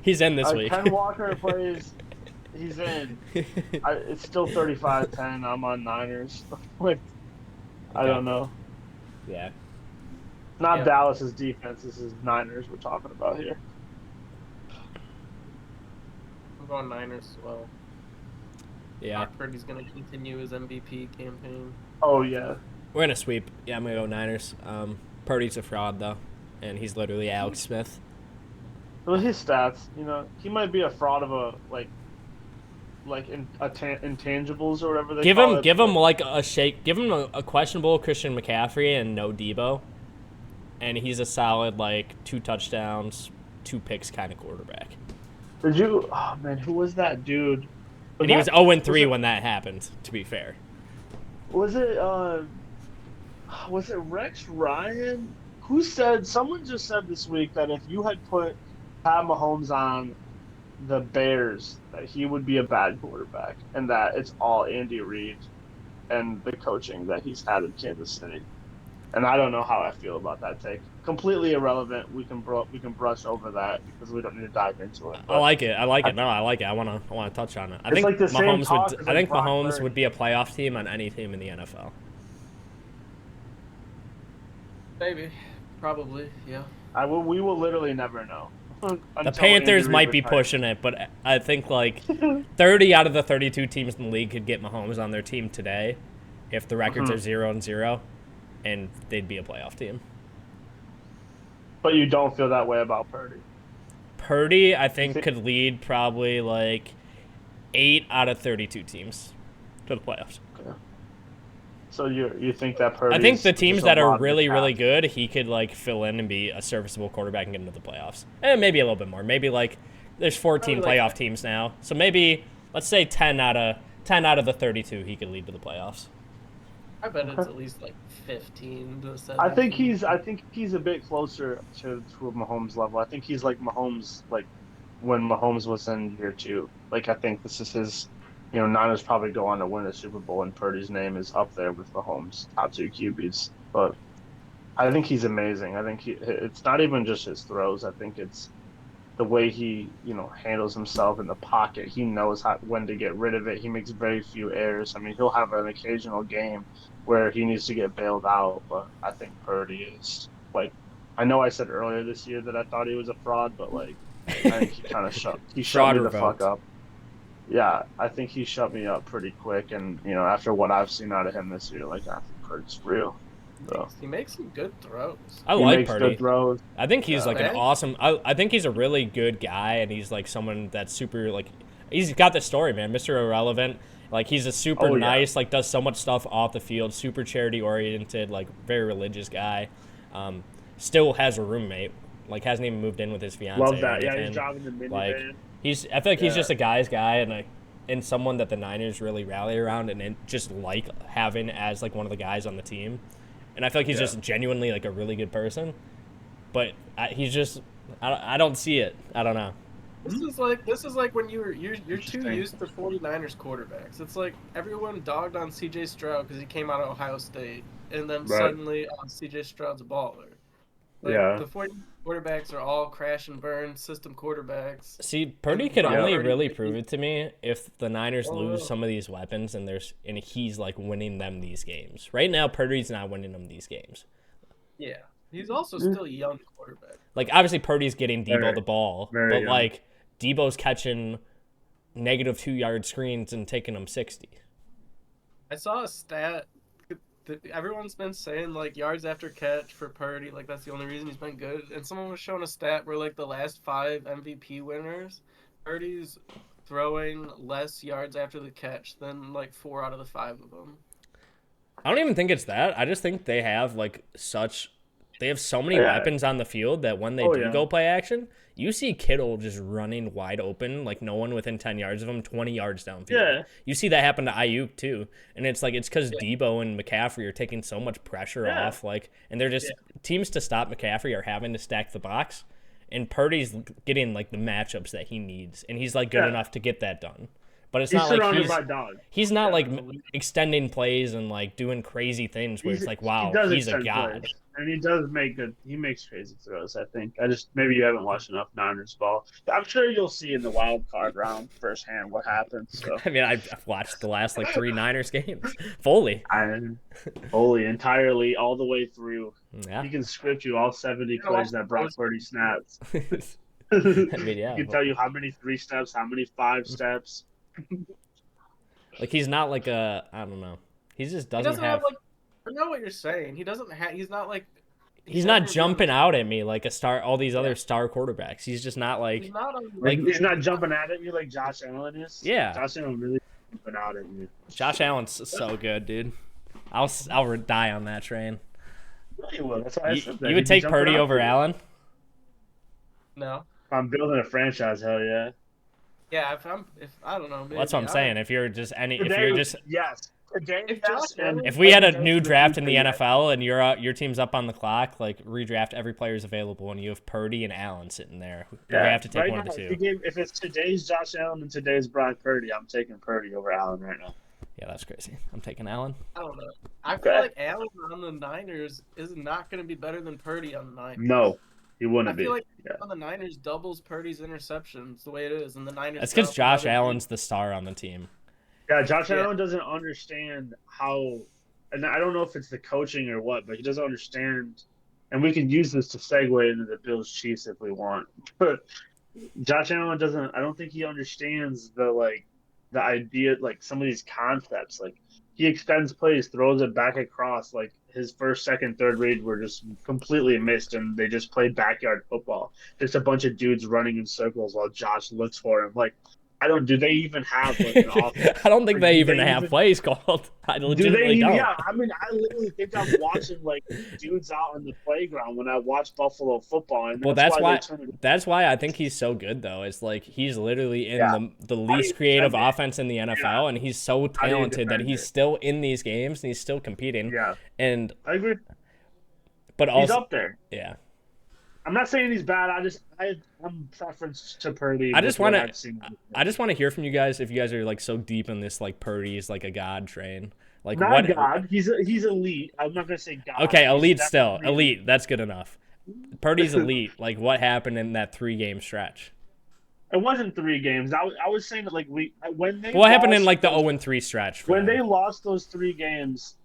He's in this week. Ken Walker plays. He's in. It's still 35-10. I'm on Niners. Like, I don't know. Yeah. Not Dallas's defense. This is Niners we're talking about here. I'm going Niners as well. Yeah. Brock Purdy's going to continue his MVP campaign. Oh, yeah. We're going to sweep. Yeah, I'm going to go Niners. Purdy's a fraud, though, and he's literally Alex Smith. Well, his stats, he might be a fraud of intangibles or whatever they call it. Give him like a shake. Give him a questionable Christian McCaffrey and no Debo, and he's a solid 2 touchdowns, 2 picks kind of quarterback. Oh man, who was that dude? And he was 0-3 when that happened, to be fair. Was it Rex Ryan? Someone just said this week that if you had put Pat Mahomes on the Bears, that he would be a bad quarterback, and that it's all Andy Reid and the coaching that he's had in Kansas City. And I don't know how I feel about that take. Completely irrelevant. We can brush over that because we don't need to dive into it. I like it. No, I like it. I want to touch on it. I think Mahomes would be a playoff team on any team in the NFL. Maybe, probably, yeah. We will literally never know. The Panthers might be pushing it, but I think 30 out of the 32 teams in the league could get Mahomes on their team today if the records are 0-0, and they'd be a playoff team. But you don't feel that way about Purdy? Purdy, I think, could lead probably 8 out of 32 teams to the playoffs. Okay. So you think that Purdy? I think the teams that are really, really good, he could fill in and be a serviceable quarterback and get into the playoffs. And maybe a little bit more. Maybe there's 14 playoff teams now, so maybe let's say 10 out of the 32 he could lead to the playoffs. I bet it's at least 15 to 17. I think he's a bit closer to a Mahomes level. I think he's like Mahomes when Mahomes was in year 2. I think this is his. Niners probably go on to win a Super Bowl, and Purdy's name is up there with Mahomes' top 2 QBs. But I think he's amazing. I think it's not even just his throws. I think it's the way he, handles himself in the pocket. He knows when to get rid of it. He makes very few errors. I mean, he'll have an occasional game where he needs to get bailed out, but I think Purdy is I know I said earlier this year that I thought he was a fraud, but I think he kind of shut me the fuck up. Yeah, I think he shut me up pretty quick, and after what I've seen out of him this year, I think Purdy's real. So. He makes some good throws. I like Purdy. Good throws. I think he's an awesome. I think he's a really good guy, and he's someone that's super he's got the story, man. Mr. Irrelevant. He's a super nice, does so much stuff off the field, super charity oriented, very religious guy. Still has a roommate, hasn't even moved in with his fiance. Love that. Yeah, he's driving the minivan. I feel like he's just a guy's guy, and someone that the Niners really rally around and just having as one of the guys on the team. And I feel like he's just genuinely a really good person, but he's just I don't see it. I don't know. This is like when you're too used to 49ers quarterbacks. It's everyone dogged on C.J. Stroud because he came out of Ohio State, and then suddenly C.J. Stroud's a baller. The 49ers quarterbacks are all crash and burn system quarterbacks. See, Purdy could only really prove it to me if the Niners lose some of these weapons and he's winning them these games. Right now, Purdy's not winning them these games. Yeah, he's also still a young quarterback. Obviously, Purdy's getting Debo the ball, but young. Debo's catching negative 2-yard screens and taking them 60. I saw a stat. Everyone's been saying yards after catch for Purdy, that's the only reason he's been good. And someone was showing a stat where the last 5 MVP winners, Purdy's throwing less yards after the catch than 4 out of the 5 of them. I don't even think it's that. I just think they have they have so many weapons on the field that when they go play action, you see Kittle just running wide open, no one within 10 yards of him, 20 yards downfield. Yeah. You see that happen to Ayuk too. And it's it's because Debo and McCaffrey are taking so much pressure off. And they're just teams to stop McCaffrey are having to stack the box. And Purdy's getting the matchups that he needs. And he's good enough to get that done. But it's He's not like surrounded by dogs. he's not like Definitely. extending plays and like doing crazy things where it's like, He wow, does he's a extend god. plays, and he does make good. He makes crazy throws. I think. Maybe you haven't watched enough Niners ball. I'm sure you'll see in the wild card round firsthand what happens. So I mean, I've watched the last like 3 Niners games fully. I'm fully entirely all the way through. Yeah. He can script you all 70 plays that Brock Purdy snaps. I mean, yeah. He can tell you how many 3 steps, how many 5 steps. Like he's not like I don't know. He just doesn't have like. I know what you're saying. He doesn't have. He's not like. He's not jumping out at me like all these other star quarterbacks. He's just not like. He's not jumping out at you like Josh Allen is. Yeah. Josh Allen really jumping out at you. Josh Allen's so good, dude. I'll die on that train. No, you will. That's why I said that. You would take Purdy over Allen? No. If I'm building a franchise, hell yeah. Yeah, if I don't know. Maybe. Well, that's what I'm saying. If you're just yes. If we had a new draft in the NFL and your team's up on the clock, like redraft every player's available, and you have Purdy and Allen sitting there, we have to take one of the two. If it's today's Josh Allen and today's Brock Purdy, I'm taking Purdy over Allen right now. Yeah, that's crazy. I'm taking Allen. I don't know. I feel like Allen on the Niners is not going to be better than Purdy on the Niners. No, he wouldn't be. I feel like on the Niners doubles Purdy's interceptions the way it is, and the Niners. That's because Josh Allen's the star on the team. Yeah, Josh Allen doesn't understand how, and I don't know if it's the coaching or what, but he doesn't understand. And we can use this to segue into the Bills Chiefs if we want. But Josh Allen doesn't. I don't think he understands the idea, like some of these concepts. Like he extends plays, throws it back across. Like his first, second, third read were just completely missed, and they just played backyard football. Just a bunch of dudes running in circles while Josh looks for him. Like. Do they even have like an offense? I don't think they even have plays called. I legitimately don't. Yeah, I mean, I literally think I'm watching like dudes out on the playground when I watch Buffalo football. And that's why I think he's so good though. It's like he's literally in the least creative offense in the NFL, and he's so talented that he's still in these games and he's still competing. Yeah, and I agree. But also, he's up there. Yeah. I'm not saying he's bad. I'm preference to Purdy. I just want to hear from you guys if you guys are like so deep in this like Purdy's like a god train. Like not god. He's elite. I'm not gonna say god. Okay, elite still. Elite. That's good enough. Purdy's elite. Like what happened in that 3-game stretch? It wasn't 3 games. I was saying that like when they. What happened in like the 0-3 stretch? When they lost those 3 games,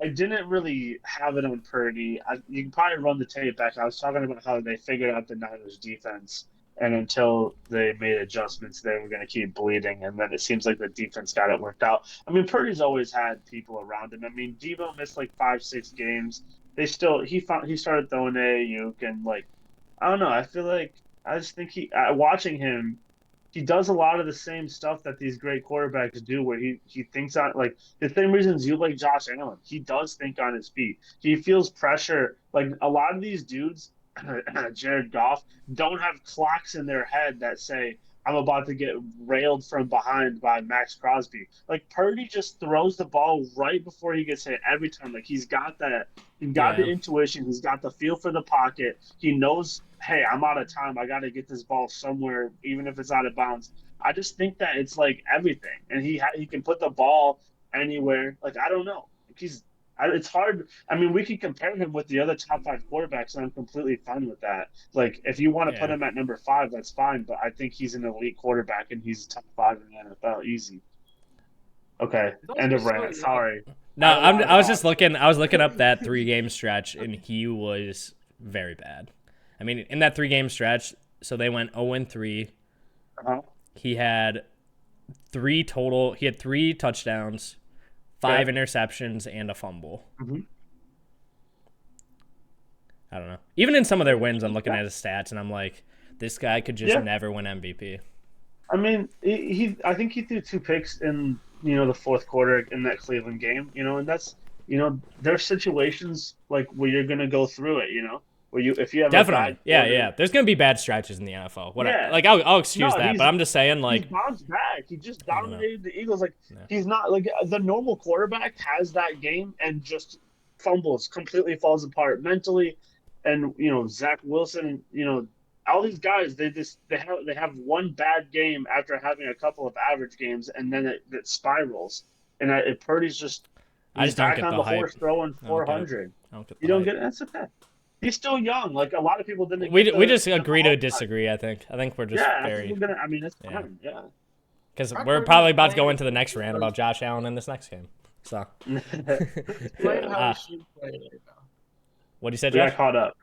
I didn't really have it on Purdy. You can probably run the tape back. I was talking about how they figured out the Niners defense, and until they made adjustments, they were going to keep bleeding, and then it seems like the defense got it worked out. I mean, Purdy's always had people around him. I mean, Debo missed like 5-6 games. He started throwing to Ayuk, and like I don't know. I feel like I just think watching him. He does a lot of the same stuff that these great quarterbacks do, where he thinks on like the same reasons you like Josh Allen. He does think on his feet. He feels pressure. Like a lot of these dudes, Jared Goff, don't have clocks in their head that say, I'm about to get railed from behind by Max Crosby. Like Purdy just throws the ball right before he gets hit every time. Like he's got that. He's got the intuition. He's got the feel for the pocket. He knows, hey, I'm out of time. I got to get this ball somewhere, even if it's out of bounds. I just think that it's like everything, and he can put the ball anywhere. Like I don't know. It's hard. I mean, we can compare him with the other top 5 quarterbacks, and I'm completely fine with that. Like, if you want to put him at number 5, that's fine. But I think he's an elite quarterback, and he's top 5 in the NFL, easy. Okay, end of rant. Sorry. No, I was just looking. I was looking up that 3-game stretch, and he was very bad. I mean, in that 3-game stretch, so they went 0-3. He had 3 total. He had 3 touchdowns. 5 interceptions and a fumble. Mm-hmm. I don't know. Even in some of their wins, I'm looking at his stats, and I'm like, this guy could just never win MVP. I mean, I think he threw 2 picks in the fourth quarter in that Cleveland game. And that's there's situations like where you're gonna go through it. Where if you have definitely there's gonna be bad stretches in the NFL. Like I'll excuse that, but I'm just saying like he bounced back. He just dominated the Eagles. Like he's not like the normal quarterback has that game and just fumbles, completely falls apart mentally, and Zach Wilson, all these guys, they have one bad game after having a couple of average games, and then it spirals. And Purdy's just I he's just don't back get on the the hype. horse throwing I don't get it. 400. I don't get the You don't hype. get it. That's okay. He's still young. Like a lot of people didn't. We Get just the agree to hype. disagree. I think we're just Yeah, I think very we're gonna. I mean, it's fine. Yeah. because Brock we're Purdy's probably about to go playing into the next rant about Josh Allen in this next game. So, playing how he should play right now. what you said, We got Josh? caught up.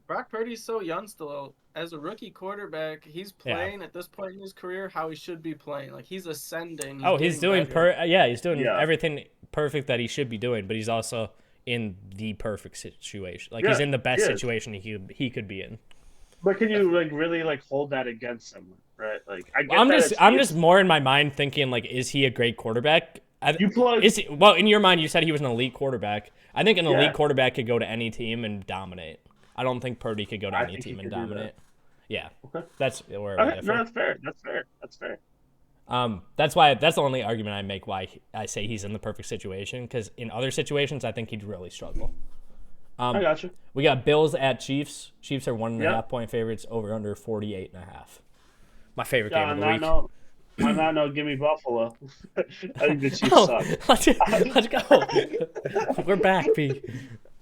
Brock Purdy's so young still. As a rookie quarterback, he's playing at this point in his career how he should be playing. Like he's ascending. He's doing he's doing Yeah. everything perfect that he should be doing, but he's also in the perfect situation. Like he's in the best situation he could be in. But can you really hold that against someone, right? Like I get I'm just more in my mind thinking like, is he a great quarterback? Well, in your mind, you said he was an elite quarterback. I think an elite quarterback could go to any team and dominate. I don't think Purdy could go to any team and dominate. Yeah, okay. That's where okay. No, that's fair. That's fair. That's the only argument I make why I say he's in the perfect situation, because in other situations I think he'd really struggle. I got you. We got Bills at Chiefs. Chiefs are 1.5 point favorites, over under 48.5. My favorite game of the week. I'm not no give me Buffalo. I think the Chiefs suck. Let's go. We're back, P.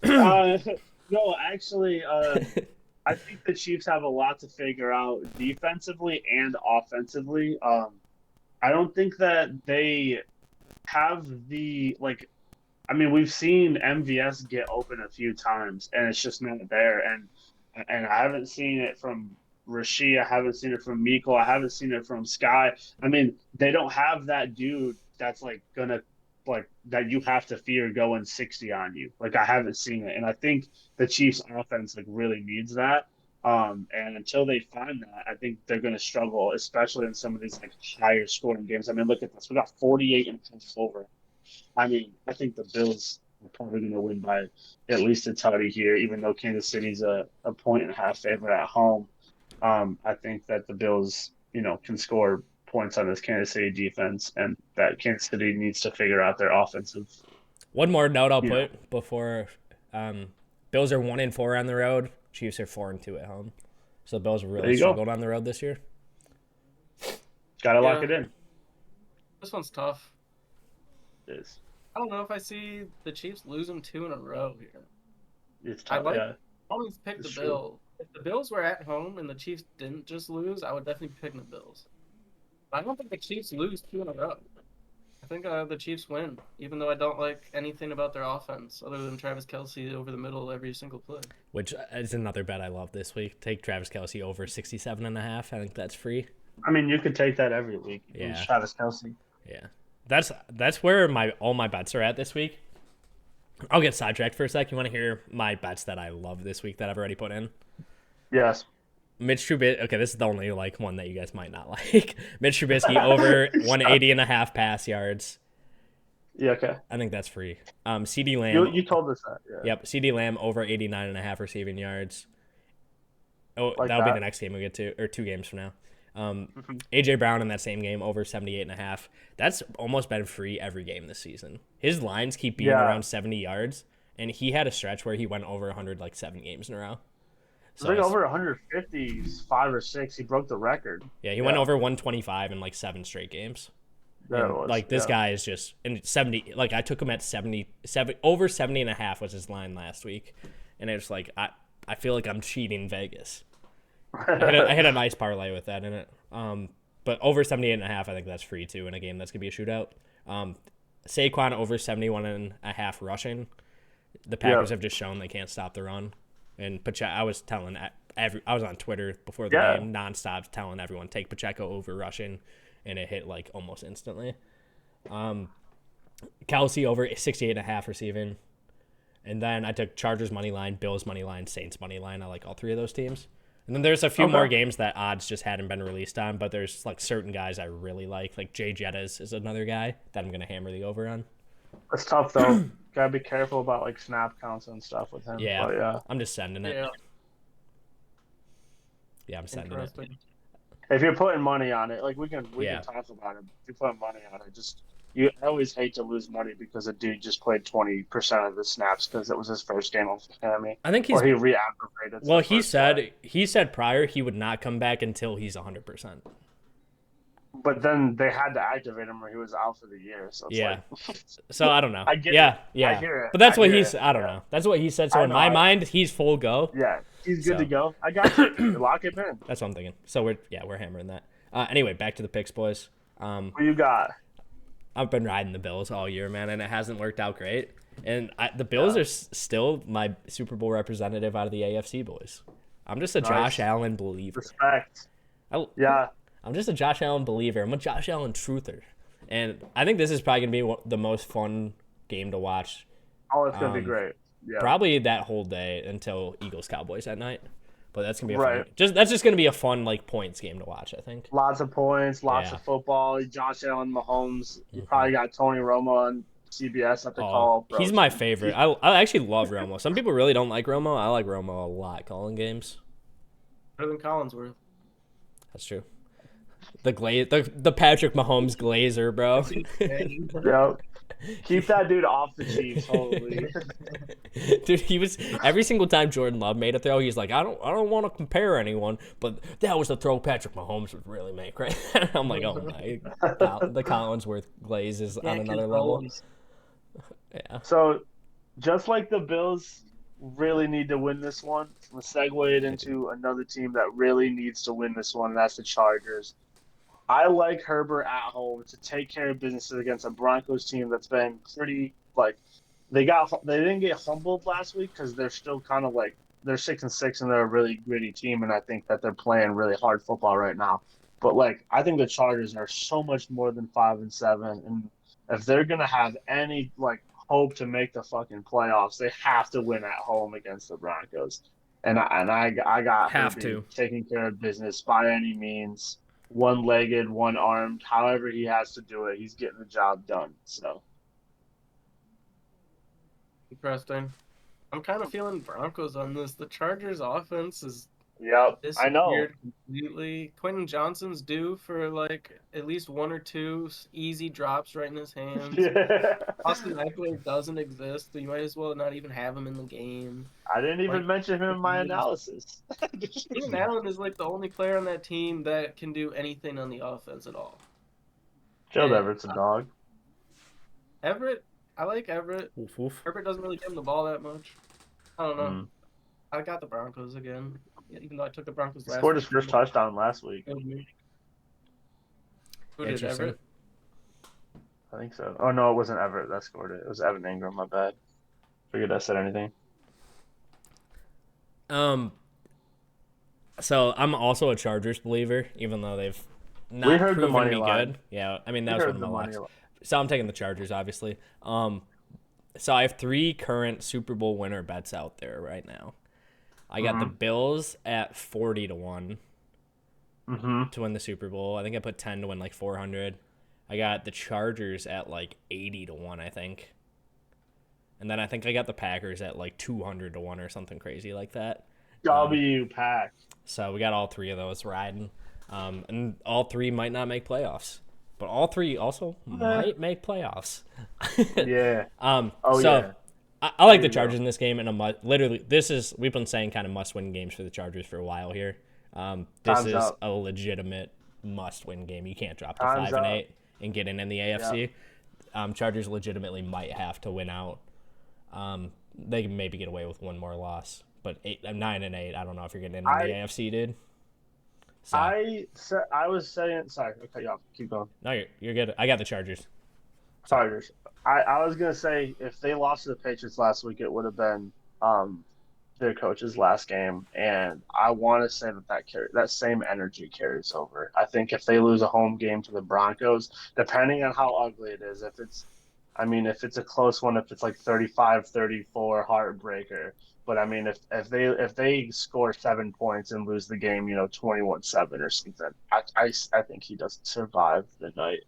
No, actually, I think the Chiefs have a lot to figure out defensively and offensively. I don't think that they have the I mean, we've seen MVS get open a few times, and it's just not there. And I haven't seen it from Rasheed. I haven't seen it from Miko. I haven't seen it from Sky. I mean, they don't have that dude that's gonna that you have to fear going 60 on you. I haven't seen it, and I think the Chiefs' offense really needs that. And until they find that, I think they're going to struggle, especially in some of these higher scoring games. I mean, look at this. We got 48 and a half over. I mean, I think the Bills are probably going to win by at least a tutty here, even though Kansas City's a 1.5 favorite at home. I think that the Bills, can score points on this Kansas City defense, and that Kansas City needs to figure out their offensive. One more note I'll put before Bills are 1-4 on the road. Chiefs are 4-2 at home. So the Bills really struggled on the road this year. Gotta lock it in. This one's tough. It is. I don't know if I see the Chiefs losing 2 in a row here. It's tough. I always pick the Bills. If the Bills were at home and the Chiefs didn't just lose, I would definitely pick the Bills. But I don't think the Chiefs lose 2 in a row. I think the Chiefs win, even though I don't like anything about their offense other than Travis Kelce over the middle every single play. Which is another bet I love this week. Take Travis Kelce over 67.5. I think that's free. I mean, you could take that every week. Yeah. Travis Kelce. Yeah. That's where all my bets are at this week. I'll get sidetracked for a sec. You want to hear my bets that I love this week that I've already put in? Yes. Mitch Trubisky. Okay, this is the only one that you guys might not like. Mitch Trubisky over 180.5 pass yards. Yeah, okay. I think that's free. CD Lamb. You told us that. Yeah. Yep. CD Lamb over 89.5 receiving yards. Oh, that'll be the next game we get to, or 2 games from now. AJ Brown in that same game over 78.5. That's almost been free every game this season. His lines keep being around 70 yards, and he had a stretch where he went over 100 7 games in a row. So over 150, 5 or 6. He broke the record. Yeah, he went over 125 in 7 straight games. This guy is just in 70. I took him at 77, over 70.5 was his line last week, and it's I feel like I'm cheating Vegas. I had a nice parlay with that in it. But over 78.5, I think that's free too in a game that's gonna be a shootout. Saquon over 71.5 rushing. The Packers have just shown they can't stop the run. And I was telling I was on Twitter before the game nonstop telling everyone take Pacheco over rushing, and it hit almost instantly. Kelce over 68.5 receiving, and then I took Chargers money line, Bills money line, Saints money line. I like all 3 of those teams. And then there's a few more games that odds just hadn't been released on, but there's certain guys I really like. Jay Jettas is another guy that I'm gonna hammer the over on. It's tough though. Gotta be careful about snap counts and stuff with him. Yeah, but, yeah. I'm just sending it. Yeah, I'm sending it. If you're putting money on it, we can talk about it. If you're putting money on it, just I always hate to lose money because a dude just played 20% of the snaps because it was his first game of Miami, I think or he's he reactivated well. the first play. He said prior he would not come back until he's 100%. But then they had to activate him or he was out for the year. So it's like, Yeah. So I don't know. I get it. Yeah, I yeah. hear it. But that's I what hear he's. it. I don't Yeah. know. That's what he said. So I in know. my mind, he's full go. Yeah, he's good to So. go. I got you. Lock him in. That's what I'm thinking. So we're hammering that. Anyway, back to the picks, boys. What you got? I've been riding the Bills all year, man, and it hasn't worked out great. And the Bills are still my Super Bowl representative out of the AFC boys. I'm just a Josh Allen believer. Respect. Yeah. I'm just a Josh Allen believer. I'm a Josh Allen truther. And I think this is probably going to be the most fun game to watch. Oh, it's going to be great. Yeah. Probably that whole day until Eagles-Cowboys at night. But that's going to be Right. That's just going to be a fun points game to watch, I think. Lots of points, lots of football. Josh Allen, Mahomes. You probably got Tony Romo on CBS at the call. Bro. He's my favorite. I actually love Romo. Some people really don't like Romo. I like Romo a lot calling games. Better than Collinsworth. That's true. The Patrick Mahomes glazer, bro. Yep. Keep that dude off the Chiefs, holy. Dude, he was every single time Jordan Love made a throw, he's like, I don't want to compare anyone, but that was the throw Patrick Mahomes would really make, right? I'm like, oh my God, the Collinsworth glaze is on another level. Yeah. So, just like the Bills really need to win this one, let's segue it into another team that really needs to win this one, and that's the Chargers. I like Herbert at home to take care of business against a Broncos team that's been pretty they didn't get humbled last week because they're still kind of they're 6-6 and they're a really gritty team, and I think that they're playing really hard football right now. But I think the Chargers are so much more than 5-7, and if they're gonna have any hope to make the fucking playoffs, they have to win at home against the Broncos. And I got Herbie taking care of business by any means. One-legged, one-armed, however he has to do it, he's getting the job done. So interesting. I'm kind of feeling Broncos on this. The Chargers offense is I know. Completely. Quentin Johnson's due for at least one or two easy drops right in his hands. Yeah. Austin Eckler doesn't exist, so you might as well not even have him in the game. I didn't even mention him in my analysis. Keenan Allen is the only player on that team that can do anything on the offense at all. Gerald Everett's a dog. Everett, I like Everett. Oof, oof. Everett doesn't really give him the ball that much. I don't know. I got the Broncos again. Even though I took the Broncos last week. Scored his first touchdown last week. Who did, Everett? I think so. Oh, no, it wasn't Everett that scored it. It was Evan Ingram, my bad. Figured I said anything. So I'm also a Chargers believer, even though they've not proven to be good. Yeah, I mean, that was one of my locks. So I'm taking the Chargers, obviously. So I have 3 current Super Bowl winner bets out there right now. I got the Bills at 40-1 to win the Super Bowl. I think I put 10 to win 400. I got the Chargers at 80-1, I think. And then I think I got the Packers at 200-1 or something crazy like that. Pack. So we got all 3 of those riding. And all 3 might not make playoffs. But all 3 also might make playoffs. Yeah. I like the Chargers in this game, and we've been saying kind of must-win games for the Chargers for a while here. This is a legitimate must-win game. You can't drop to 5-8 and get in the AFC. Yep. Chargers legitimately might have to win out. They can maybe get away with one more loss, but 9-8. I don't know if you're getting in the AFC, dude. So, I was saying, sorry, I'll cut you off. Keep going. No, you're good. I got the Chargers. Chargers. I was gonna say if they lost to the Patriots last week, it would have been their coach's last game, and I want to say that same energy carries over. I think if they lose a home game to the Broncos, depending on how ugly it is, if it's a close one, if it's 35-34 heartbreaker. But I mean, if they score 7 points and lose the game, 21-7 or something, I think he doesn't survive the night.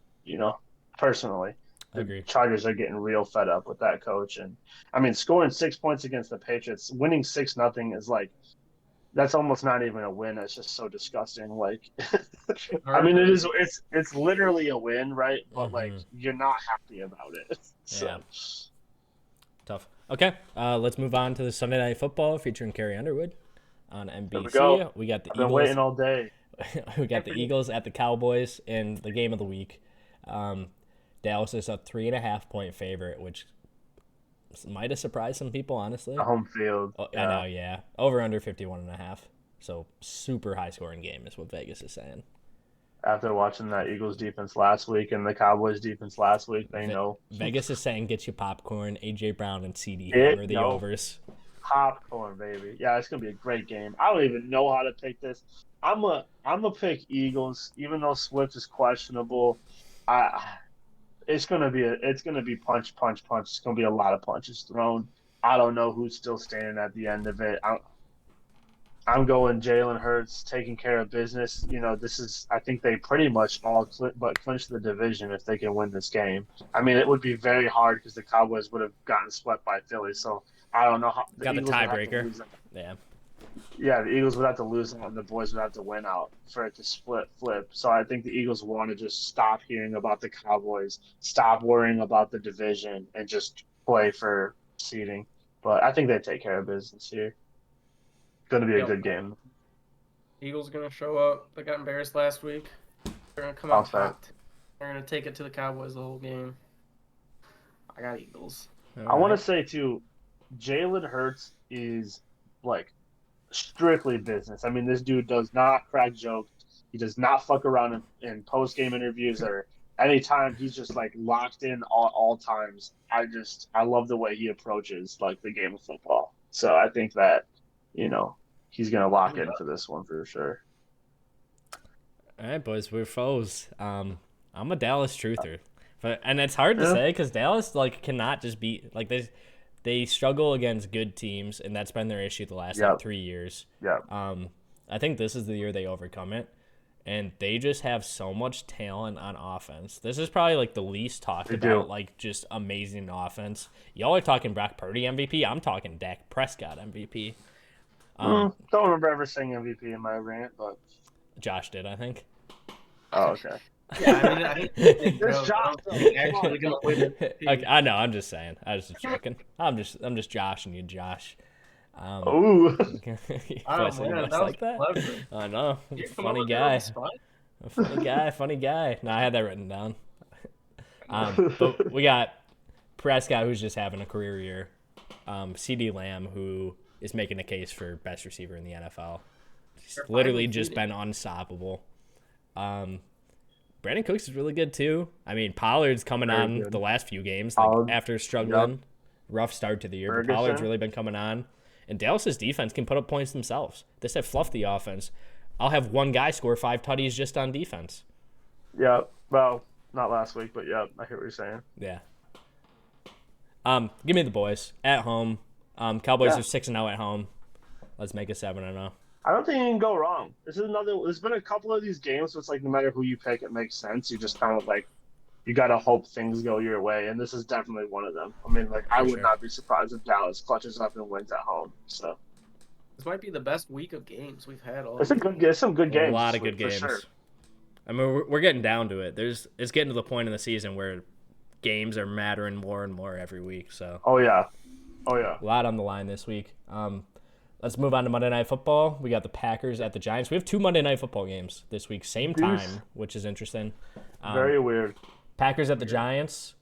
Personally. I agree. Chargers are getting real fed up with that coach, and I mean, scoring 6 points against the Patriots, winning 6-0 is That's almost not even a win. It's just so disgusting. Like, I mean, Heartbreaking. it's literally a win, right? But like, Mm-hmm. you're not happy about it. Yeah. So Tough. Okay, let's move on to the Sunday Night Football featuring Carrie Underwood on there we NBC. go. We got the I've been Eagles. waiting all day. We got the Eagles at the Cowboys in the game of the week. Um, Dallas is a 3.5-point favorite, which might have surprised some people, honestly. The home field. Oh, I Yeah. know, yeah. Over under 51.5. So super high scoring game is what Vegas is saying. After watching that Eagles defense last week and the Cowboys defense last week, they know Vegas is saying get you popcorn. AJ Brown and CD it. hammer the No overs. popcorn, baby. Yeah, it's gonna be a great game. I don't even know how to pick this. I'm a pick Eagles, even though Swift is questionable. I it's gonna be punch, punch, punch. It's gonna be a lot of punches thrown. I don't know who's still standing at the end of it. I'm going Jalen Hurts taking care of business. You know, I think they pretty much all but clinch the division if they can win this game. I mean, it would be very hard because the Cowboys would have gotten swept by Philly. So I don't know how the Got the Eagles would have to tiebreaker. lose. Yeah. Yeah, the Eagles would have to lose out and the boys would have to win out for it to flip. So I think the Eagles want to just stop hearing about the Cowboys, stop worrying about the division, and just play for seeding. But I think they take care of business here. Going to be a Yep. good game. Eagles gonna show up. They got embarrassed last week. They're gonna come out Bounce back. hot. They're gonna take it to the Cowboys the whole game. I got Eagles. I want to say too, Jalen Hurts is like strictly business. I mean, this dude does not crack jokes. He does not fuck around in post game interviews or anytime. He's just like locked in all times. I love the way he approaches like the game of football. So I think that he's gonna lock in for this one for sure. All right, boys, we're foes. I'm a Dallas truther, and it's hard to say because Dallas like cannot just beat like they struggle against good teams, and that's been their issue the last like 3 years. Yeah. I think this is the year they overcome it, and they just have so much talent on offense. This is probably like the least talked about, like just amazing offense. Y'all are talking Brock Purdy MVP. I'm talking Dak Prescott MVP. Don't remember ever saying MVP in my rant, but Josh did, I think. Oh, okay. Yeah, I mean, I think This Josh actually gonna win it. Okay, I know. I'm just saying. I was just joking. I'm just joshing you, Josh. Ooh. Man, like that. Clever. I know. You come Funny up with your guy. own spot? Funny guy. No, I had that written down. But we got Prescott, who's just having a career year. CD Lamb, who is making a case for best receiver in the NFL. He's literally just been unstoppable. Brandon Cooks is really good too. I mean, Pollard's coming on the last few games after struggling. Rough start to the year, but Pollard's really been coming on. And Dallas's defense can put up points themselves. They said fluff the offense. I'll have one guy score 5 tutties just on defense. Yeah, well, not last week, but yeah, I hear what you're saying. Yeah. Give me the boys at home. Cowboys are 6-0 at home. Let's make it 7-0. I don't think you can go wrong. There's been a couple of these games, so it's like no matter who you pick, it makes sense. You just kind of like, you got to hope things go your way, and this is definitely one of them. I mean, like, I would not be surprised if Dallas clutches up and wins at home. So this might be the best week of games we've had all. It's some good games. A lot of good games. Sure. I mean, we're getting down to it. It's getting to the point in the season where games are mattering more and more every week. So. Oh yeah. A lot on the line this week. Let's move on to Monday Night Football. We got the Packers at the Giants. We have 2 Monday Night Football games this week, same time, which is interesting. Very weird. Packers at the Giants.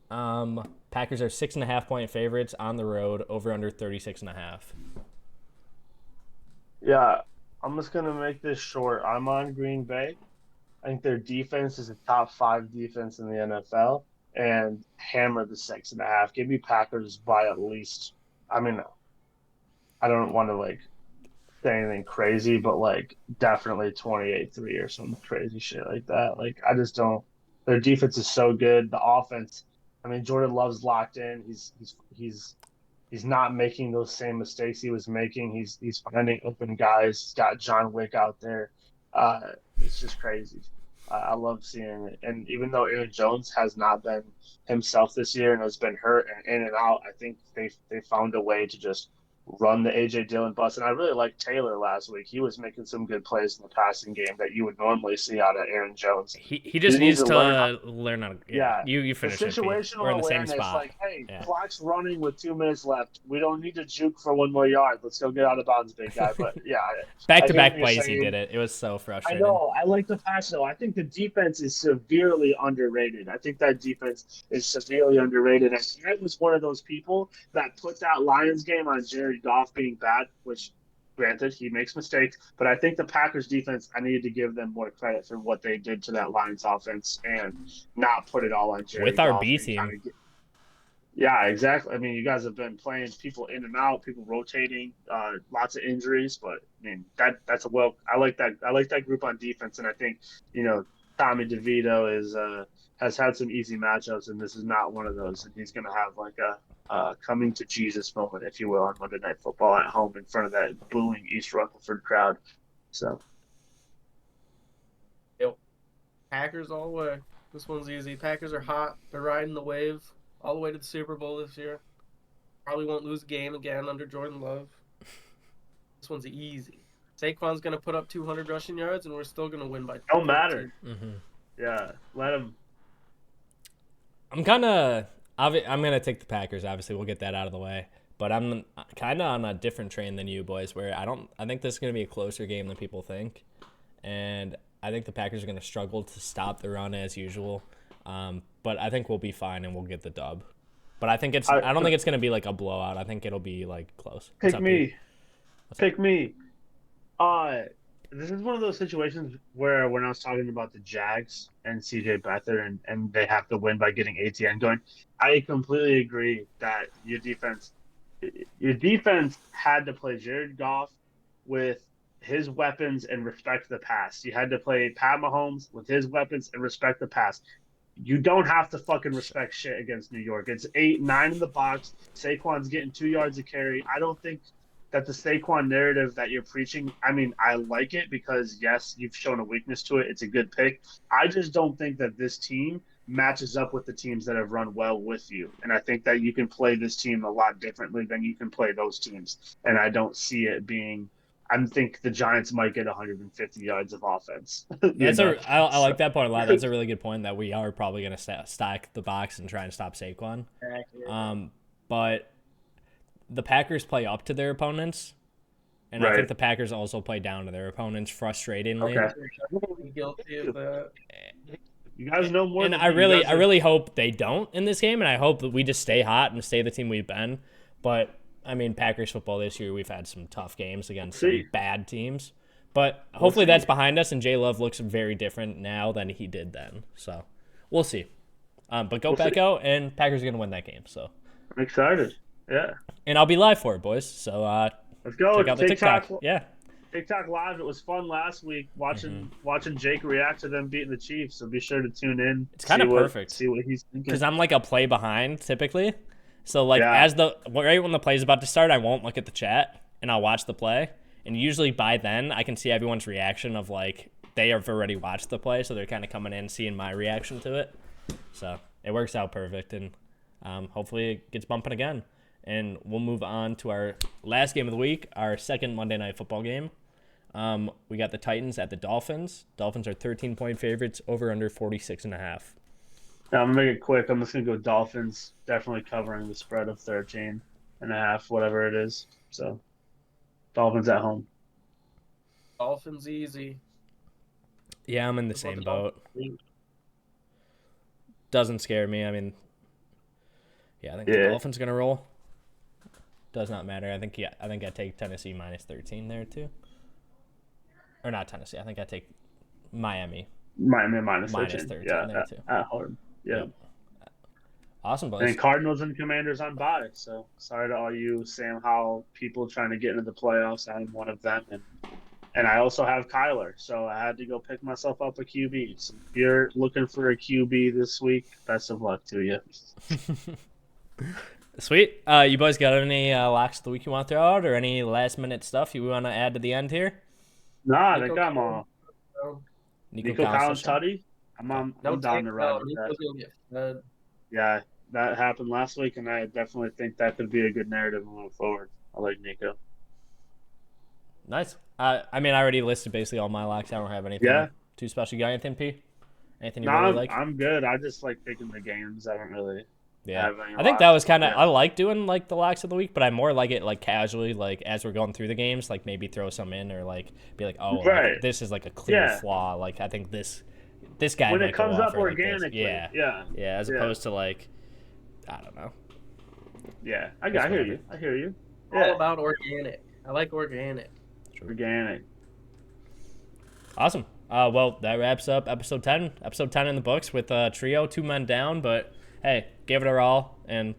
Packers are 6.5-point favorites on the road, over under 36.5. Yeah, I'm just gonna make this short. I'm on Green Bay. I think their defense is a top 5 defense in the NFL, and hammer the 6.5. Give me Packers by at least. I mean, I don't want to like say anything crazy, but like definitely 28-3 or some crazy shit like that. Like I just don't. Their defense is so good. The offense. I mean, Jordan Love's locked in. He's not making those same mistakes he was making. He's finding open guys. He's got John Wick out there. It's just crazy. I love seeing it. And even though Aaron Jones has not been himself this year and has been hurt and in and out, I think they found a way to just run the A.J. Dillon bus. And I really liked Taylor last week. He was making some good plays in the passing game that you would normally see out of Aaron Jones. He just needs to learn how to. Yeah, you the finish it. We're situational in the same awareness, spot. like, hey, Yeah. clock's running with 2 minutes left. We don't need to juke for 1 more yard. Let's go get out of bounds, big guy. But yeah, back-to-back plays he did it. It was so frustrating. I know. I like the pass though. I think the defense is severely underrated. I think that defense is severely underrated. And I was one of those people that put that Lions game on Jared Goff being bad, which, granted, he makes mistakes. But I think the Packers defense, I needed to give them more credit for what they did to that Lions offense and not put it all on Jared with Goff. Our B team. Yeah, exactly. I mean, you guys have been playing people in and out, people rotating, lots of injuries, but I mean that's I like that. I like that group on defense, and I think Tommy DeVito has had some easy matchups, and this is not one of those. And he's going to have like a coming to Jesus moment, if you will, on Monday Night Football at home in front of that booing East Rutherford crowd. So, yep. Packers all the way. This one's easy. Packers are hot. They're riding the wave all the way to the Super Bowl this year. Probably won't lose a game again under Jordan Love. This one's easy. Saquon's going to put up 200 rushing yards, and we're still going to win by 2. Don't matter. Mm-hmm. Yeah, let him. I'm going to take the Packers. Obviously, we'll get that out of the way. But I'm kind of on a different train than you boys, where I think this is going to be a closer game than people think. And I think the Packers are going to struggle to stop the run as usual. But I think we'll be fine and we'll get the dub. But I think I don't think it's going to be like a blowout. I think it'll be like close. Pick me. This is one of those situations where when I was talking about the Jags and CJ Beathard and they have to win by getting ATN going, I completely agree that your defense had to play Jared Goff with his weapons and respect the pass. You had to play Pat Mahomes with his weapons and respect the pass. You don't have to fucking respect shit against New York. It's 8-9 in the box. Saquon's getting 2 yards of carry. I don't think that the Saquon narrative that you're preaching, I mean, I like it because, yes, you've shown a weakness to it. It's a good pick. I just don't think that this team matches up with the teams that have run well with you. And I think that you can play this team a lot differently than you can play those teams. And I don't see it being – I think the Giants might get 150 yards of offense. I like that point a lot. That's a really good point that we are probably going to stack the box and try and stop Saquon. But the Packers play up to their opponents, and I think the Packers also play down to their opponents frustratingly. Okay. Guilty of that. You guys know more. And I really hope they don't in this game, and I hope that we just stay hot and stay the team we've been. But I mean, Packers football this year, we've had some tough games against some bad teams. But hopefully that's behind us, and J Love looks very different now than he did then. So we'll see. But go back out, and Packers are going to win that game. So I'm excited. Yeah. And I'll be live for it, boys. So let's go. Check out the TikTok. Yeah. TikTok Live. It was fun last week watching Jake react to them beating the Chiefs. So be sure to tune in. It's kind of perfect. See what he's thinking. Because I'm like a play behind typically. So right when the play's about to start, I won't look at the chat and I'll watch the play. And usually by then I can see everyone's reaction of like they have already watched the play, so they're kind of coming in seeing my reaction to it. So it works out perfect, and hopefully it gets bumping again. And we'll move on to our last game of the week, our second Monday Night Football game. We got the Titans at the Dolphins. Dolphins are 13-point favorites, over under 46.5. Yeah, I'm going to make it quick. I'm just going to go Dolphins, definitely covering the spread of 13.5, whatever it is. So, Dolphins at home. Dolphins easy. Yeah, I'm in the same boat. Doesn't scare me. I mean, I think the Dolphins going to roll. Does not matter. I think I take Tennessee minus 13 there too. Or not Tennessee. I think I take Miami. Minus 13 there too. At home. Yeah. Yep. Awesome, boys. And Cardinals and Commanders on bye. So sorry to all you Sam Howell people trying to get into the playoffs. I'm one of them, and I also have Kyler, so I had to go pick myself up a QB. So if you're looking for a QB this week, best of luck to you. Sweet. You boys got any locks of the week you want to throw out, or any last minute stuff you want to add to the end here? Nah, I think I'm all. Nico Collins, Tutty. I'm down to ride with that. Yeah, that happened last week, and I definitely think that could be a good narrative moving forward. I like Nico. Nice. I mean, I already listed basically all my locks. I don't have anything too special. You got anything, P? Anything you really like? I'm good. I just like picking the games. I don't really have any I think that was kind of yeah. I like doing like the locks of the week, but I more like it like casually, like as we're going through the games, like maybe throw some in or like be like, oh, like, this is like a clear flaw. Like I think this guy when might it comes go up off or, like, organically. this. Yeah. As opposed to like, I don't know. Yeah, I hear you. I hear you. All about organic. I like organic. Organic. Awesome. Well, that wraps up episode 10. Episode 10 in the books with trio, 2 men down, but hey, gave it our all, and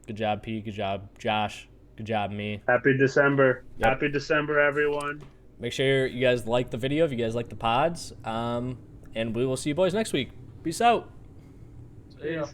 good job, P. Good job, Josh. Good job, me. Happy December. Yep. Happy December, everyone. Make sure you guys like the video if you guys like the pods, and we will see you boys next week. Peace out. See ya.